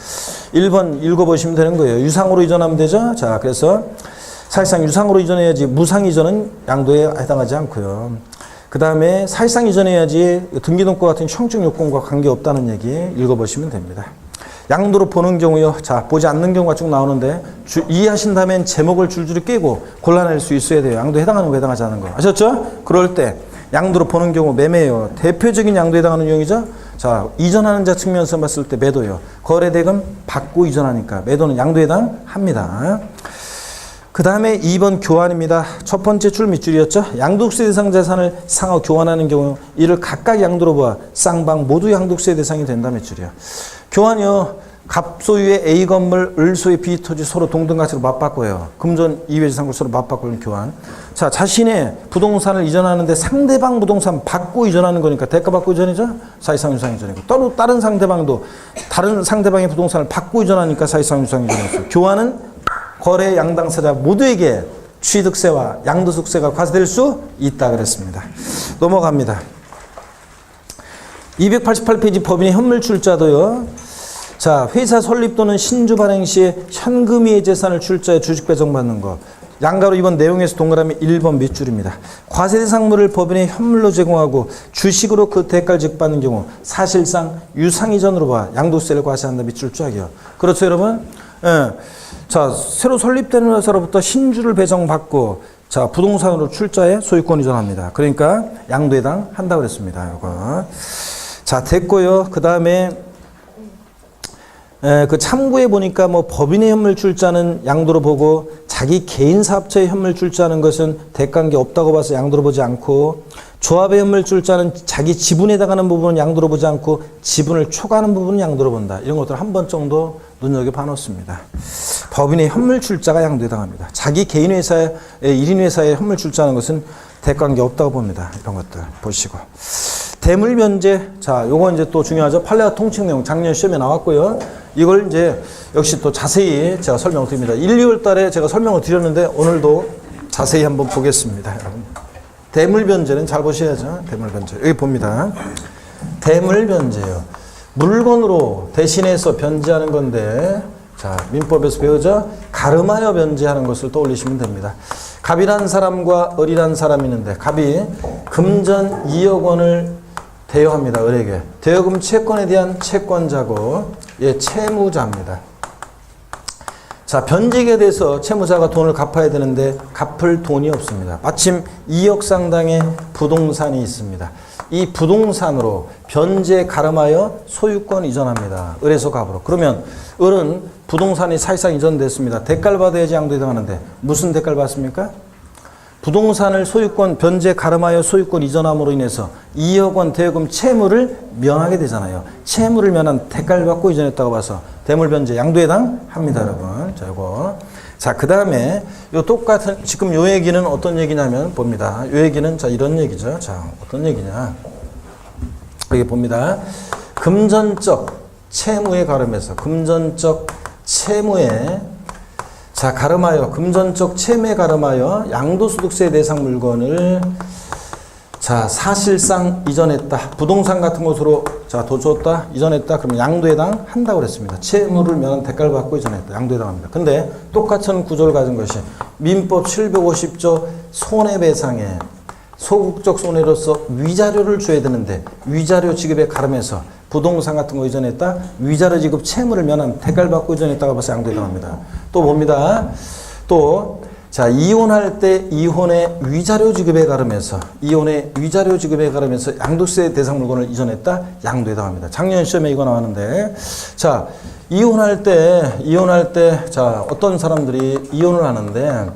1번 읽어보시면 되는 거예요. 유상으로 이전하면 되죠. 자, 그래서 사실상 유상으로 이전해야지 무상 이전은 양도에 해당하지 않고요. 그 다음에 사실상 이전해야지 등기등록과 같은 형적 요건과 관계없다는 얘기 읽어보시면 됩니다. 양도로 보는 경우요. 자, 보지 않는 경우가 쭉 나오는데 이해하신 다음엔 제목을 줄줄이 깨고 골라낼 수 있어야 돼요. 양도에 해당하는 거 해당하지 않는 거. 아셨죠? 그럴 때 양도로 보는 경우 매매예요. 대표적인 양도에 해당하는 유형이죠. 자, 이전하는 자 측면에서 봤을 때 매도요. 거래대금 받고 이전하니까 매도는 양도에 해당합니다. 그 다음에 2번 교환입니다. 첫 번째 줄 밑줄이었죠. 양도세 대상 자산을 상하 교환하는 경우 이를 각각 양도로 봐 쌍방 모두 양도세 대상이 된다 밑줄이야. 교환이요. 갑소유의 A 건물, 을소의 B 토지 서로 동등 가치로 맞바꿔요. 금전 이외지상을 서로 맞바꾸는 교환. 자, 자신의 부동산을 이전하는데 상대방 부동산 받고 이전하는 거니까 대가 받고 이전이죠. 사실상 유상 이전이고 또 다른 상대방도 다른 상대방의 부동산을 받고 이전하니까 사실상 유상 이전이었어요. 교환은 거래 양당사자 모두에게 취득세와 양도소득세가 과세될 수 있다 그랬습니다. 넘어갑니다. 288페이지 법인의 현물출자도요. 자, 회사 설립 또는 신주 발행 시에 현금 이의 재산을 출자해 주식 배정받는 거. 양가로 이번 내용에서 동그라미 1번 밑줄입니다. 과세 대상물을 법인에 현물로 제공하고 주식으로 그 대가를 지급받는 경우 사실상 유상 이전으로 봐 양도세를 과세한다 밑줄 쫙이요. 그렇죠, 여러분? 예. 자, 새로 설립되는 회사로부터 신주를 배정받고 자, 부동산으로 출자해 소유권 이전합니다. 그러니까 양도에 해당한다고 그랬습니다. 이거. 자, 됐고요. 그 다음에 그 참고해 보니까 뭐 법인의 현물 출자는 양도로 보고 자기 개인 사업체의 현물 출자하는 것은 대가관계 없다고 봐서 양도로 보지 않고 조합의 현물 출자는 자기 지분에 해당하는 부분은 양도로 보지 않고 지분을 초과하는 부분은 양도로 본다. 이런 것들 한 번 정도 눈여겨봐 놓습니다. 법인의 현물 출자가 양도에 해당합니다. 자기 개인 회사의 1인 회사의 현물 출자하는 것은 대가관계 없다고 봅니다. 이런 것들 보시고. 대물 변제. 자, 요거 이제 또 중요하죠. 판례와 통칙 내용 작년 시험에 나왔고요. 이걸 이제 역시 또 자세히 제가 설명을 드립니다. 1, 2월 달에 제가 설명을 드렸는데 오늘도 자세히 한번 보겠습니다. 여러분. 대물 변제는 잘 보셔야죠. 대물 변제. 여기 봅니다. 대물 변제요. 물건으로 대신해서 변제하는 건데 자, 민법에서 배우죠. 가름하여 변제하는 것을 떠올리시면 됩니다. 갑이란 사람과 을이란 사람이 있는데 갑이 금전 2억 원을 대여합니다. 을에게. 대여금 채권에 대한 채권자고 예, 채무자입니다. 자, 변제에 대해서 채무자가 돈을 갚아야 되는데 갚을 돈이 없습니다. 마침 2억 상당의 부동산이 있습니다. 이 부동산으로 변제 가름하여 소유권 이전합니다. 을에서 갑으로. 그러면 을은 부동산이 사실상 이전됐습니다. 대가를 받아야지 양도에 해당하는데 무슨 대가를 받습니까? 부동산을 소유권 변제 가름하여 소유권 이전함으로 인해서 2억 원 대여금 채무를 면하게 되잖아요. 채무를 면한 대가를 받고 이전했다고 봐서 대물 변제 양도에 해당합니다, 여러분. 자, 이거. 자, 그 다음에 요 똑같은 지금 요 얘기는 어떤 얘기냐면 봅니다. 요 얘기는 자 이런 얘기죠. 자, 어떤 얘기냐? 여기 봅니다. 금전적 채무에 가름해서 금전적 채무에 자, 가름하여 금전적 채무에 가름하여 양도소득세 대상 물건을 자, 사실상 이전했다. 부동산 같은 것으로 자, 더 줬다. 이전했다. 그러면 양도에 해당한다고 그랬습니다. 채무를 면한 대가를 받고 이전했다. 양도에 해당합니다. 근데 똑같은 구조를 가진 것이 민법 750조 손해배상에 소극적 손해로서 위자료를 줘야 되는데 위자료 지급에 가름해서 부동산 같은 거 이전했다. 위자료 지급 채무를 면한 대가를 받고 이전했다고 봐서 양도에 해당합니다. 또 봅니다. 또 자, 이혼할 때 이혼의 위자료 지급에 가름해서 양도세 대상 물건을 이전했다. 양도에 해당합니다. 작년 시험에 이거 나왔는데, 자, 이혼할 때, 자, 어떤 사람들이 이혼을 하는데,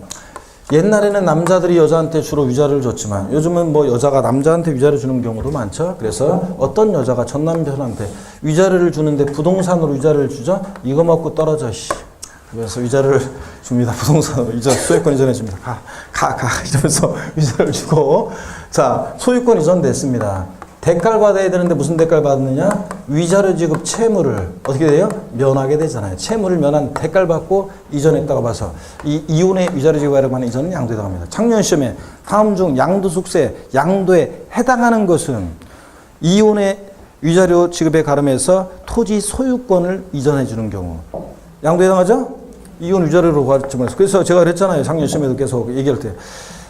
옛날에는 남자들이 여자한테 주로 위자료를 줬지만 요즘은 뭐 여자가 남자한테 위자료 주는 경우도 많죠. 그래서 어떤 여자가 전 남편한테 위자료를 주는데 부동산으로 위자료를 주죠. 이거 먹고 떨어져, 씨. 그래서 위자료를 줍니다. 부동산으로 소유권 이전해 줍니다. 가 이러면서 위자료를 주고, 자, 소유권 이전됐습니다. 대가를 받아야 되는데 무슨 대가를 받느냐? 위자료 지급 채무를 어떻게 돼요? 면하게 되잖아요. 채무를 면한 대가를 받고 이전했다고 봐서 이 이혼의 위자료 지급하려고 하는 이전은 양도에 해당합니다. 작년 시험에 다음 중 양도소득세 양도에 해당하는 것은 이혼의 위자료 지급에 가름해서 토지 소유권을 이전해 주는 경우 양도에 해당하죠? 이혼 위자료로 가르치면서. 그래서 제가 그랬잖아요. 작년 시험에도 계속 얘기할 때.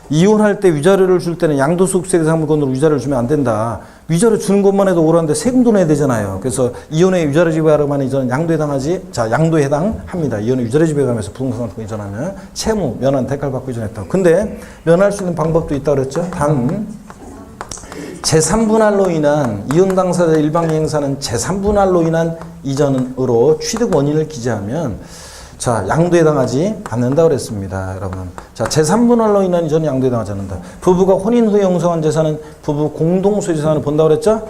이혼할 때 위자료를 줄 때는 양도소득세 대상 물건으로 위자료를 주면 안 된다. 위자료 주는 것만 해도 오라는데 세금도 내야 되잖아요. 그래서 이혼의 위자료 지급에 가름하는 이전은 양도에 해당하지. 자, 양도에 해당합니다. 이혼의 위자료 지급에 가면서 부동산 같은 거 이전하면 채무, 면한 대가를 받고 이전했다고. 근데 면할 수 있는 방법도 있다고 그랬죠. 단 제3분할로 인한 이혼 당사자 일방이 행사는 제3분할로 인한 이전으로 취득 원인을 기재하면 자, 양도에 해당하지 않는다고 그랬습니다. 여러분. 자, 제3분할로 인한 이전은 양도에 해당하지 않는다. 부부가 혼인 후에 형성한 재산은 부부 공동소유 재산을 본다고 그랬죠?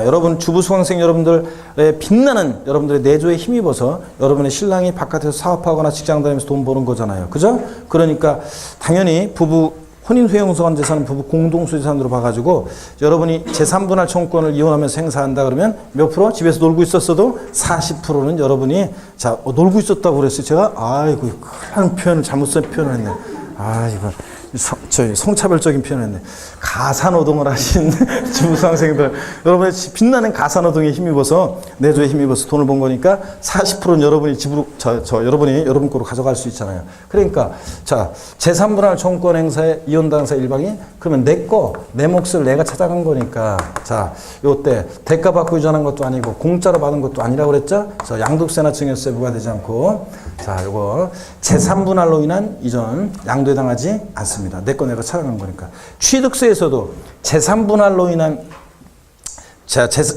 여러분 주부 수강생 여러분들의 빛나는 여러분들의 내조에 힘입어서 여러분의 신랑이 바깥에서 사업하거나 직장 다니면서 돈 버는 거잖아요. 그죠? 그러니까 당연히 부부 혼인 후에 형성한 재산은 부부 공동소유 재산으로 봐가지고 여러분이 제3분할 청구권을 이혼하면서 행사한다 그러면 몇 프로? 집에서 놀고 있었어도 40%는 여러분이 자 놀고 있었다고 그랬어요. 제가 아이고 큰일 난 표현을 잘못 쓴 표현을 했네. 아 이거 성차별적인 표현을 했네. 가사노동을 하신 주부수강생들 여러분의 빛나는 가사노동에 힘입어서 내조에 힘입어서 돈을 번 거니까 40%는 여러분이 집으로 여러분이 여러분 거로 가져갈 수 있잖아요. 그러니까 자 제3분할 청구권 행사에 이혼 당사 일방이 그러면 내 몫을 내가 찾아간 거니까 자 요때 대가 받고 이전한 것도 아니고 공짜로 받은 것도 아니라고 그랬죠. 그래서 양도세나 증여세 부과되지 않고 자 요거 제3분할로 인한 이전 양도에 해당하지 않습니다. 내 거 내가 찾아간 거니까. 취득세에서도 제3분할로 인한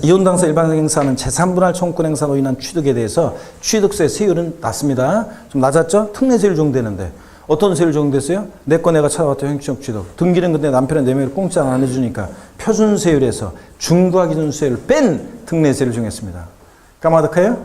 이혼 당사 일반 행사는 제3분할 청구권 행사로 인한 취득에 대해서 취득세 세율은 낮습니다. 좀 낮았죠? 특례세율 적용되는데 어떤 세율 적용됐어요? 내 거 내가 찾아왔다 형식적 취득. 등기는 근데 남편의 내명을 공짜 안 해주니까 표준세율에서 중과 기준세율을 뺀 특례세율을 정했습니다. 까마득해요?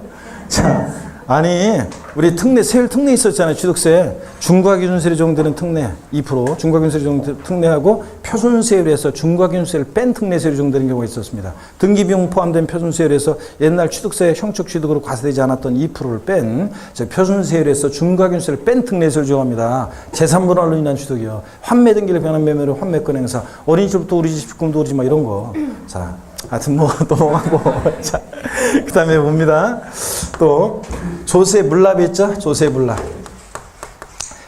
자, 아니 우리 세율 특례 있었잖아요. 취득세 중과 기준세율이 적용되는 특례 2% 중과 기준세율이 적용되는 특례하고 표준세율에서 중과 기준세율을 뺀 특례세율이 적용되는 경우가 있었습니다. 등기비용 포함된 표준세율에서 옛날 취득세 형식 취득으로 과세되지 않았던 2%를 뺀 표준세율에서 중과 기준세율을 뺀 특례세율을 적용합니다. 제3분할로 인한 취득이요. 환매 등기를 변환 매매로 환매권 행사 어린이집부터 우리 집 식구도 우리 집 막 이런 거. 자 하여튼 뭐 넘어가고 자 그 다음에 봅니다. 또 조세 물납이 있죠. 조세 물납.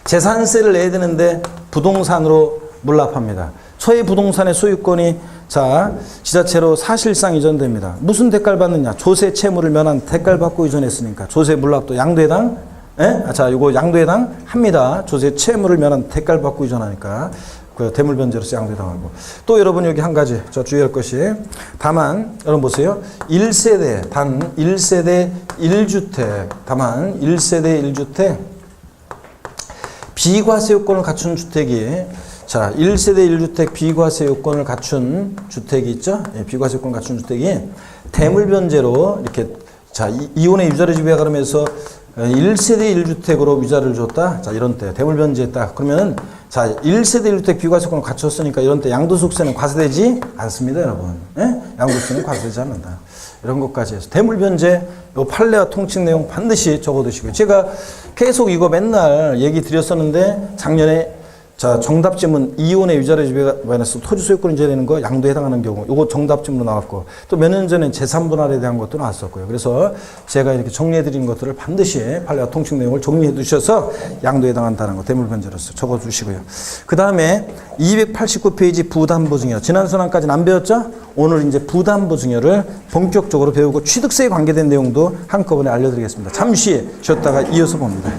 재산세를 내야 되는데 부동산으로 물납합니다. 소의 부동산의 소유권이 자 지자체로 사실상 이전됩니다. 무슨 대가를 받느냐? 조세 채무를 면한 대가를 받고 이전했으니까 조세 물납도 양도에 해당. 자 이거 양도에 해당합니다. 조세 채무를 면한 대가를 받고 이전하니까. 그 대물변제로서 양도에 해당하고. 또 여러분 여기 한 가지 저 주의할 것이 다만 여러분 보세요. 1세대 단 1세대 1주택 다만 1세대 1주택 비과세 요건을 갖춘 주택이 자 1세대 1주택 비과세 요건을 갖춘 주택이 있죠. 예, 비과세 요건 갖춘 주택이 대물변제로 이렇게 자 이혼의 위자료 지급에 가름해서 1세대 1주택으로 위자료를 줬다. 자 이런 때 대물변제했다. 그러면은 자 1세대 1주택 비과세권을 갖췄으니까 이런 때 양도소득세는 과세되지 않습니다. 여러분. 예? 양도소득세는 과세되지 않는다. 이런 것까지 해서 대물변제 요 판례와 통칙 내용 반드시 적어두시고요. 제가 계속 이거 맨날 얘기 드렸었는데 작년에 자 정답지문 이혼의 위자료 지급에 관해서 토지 소유권 이전되는 거 양도에 해당하는 경우 요거 정답지문으로 나왔고 또 몇 년 전엔 제3분할에 대한 것도 나왔었고요. 그래서 제가 이렇게 정리해 드린 것들을 반드시 판례와 통칙 내용을 정리해 두셔서 양도에 해당한다는 거 대물변제로서 적어 두시고요. 그 다음에 289페이지 부담보증여 지난 수능까지는 안 배웠죠? 오늘 이제 부담보증여를 본격적으로 배우고 취득세에 관계된 내용도 한꺼번에 알려드리겠습니다. 잠시 쉬었다가 이어서 봅니다.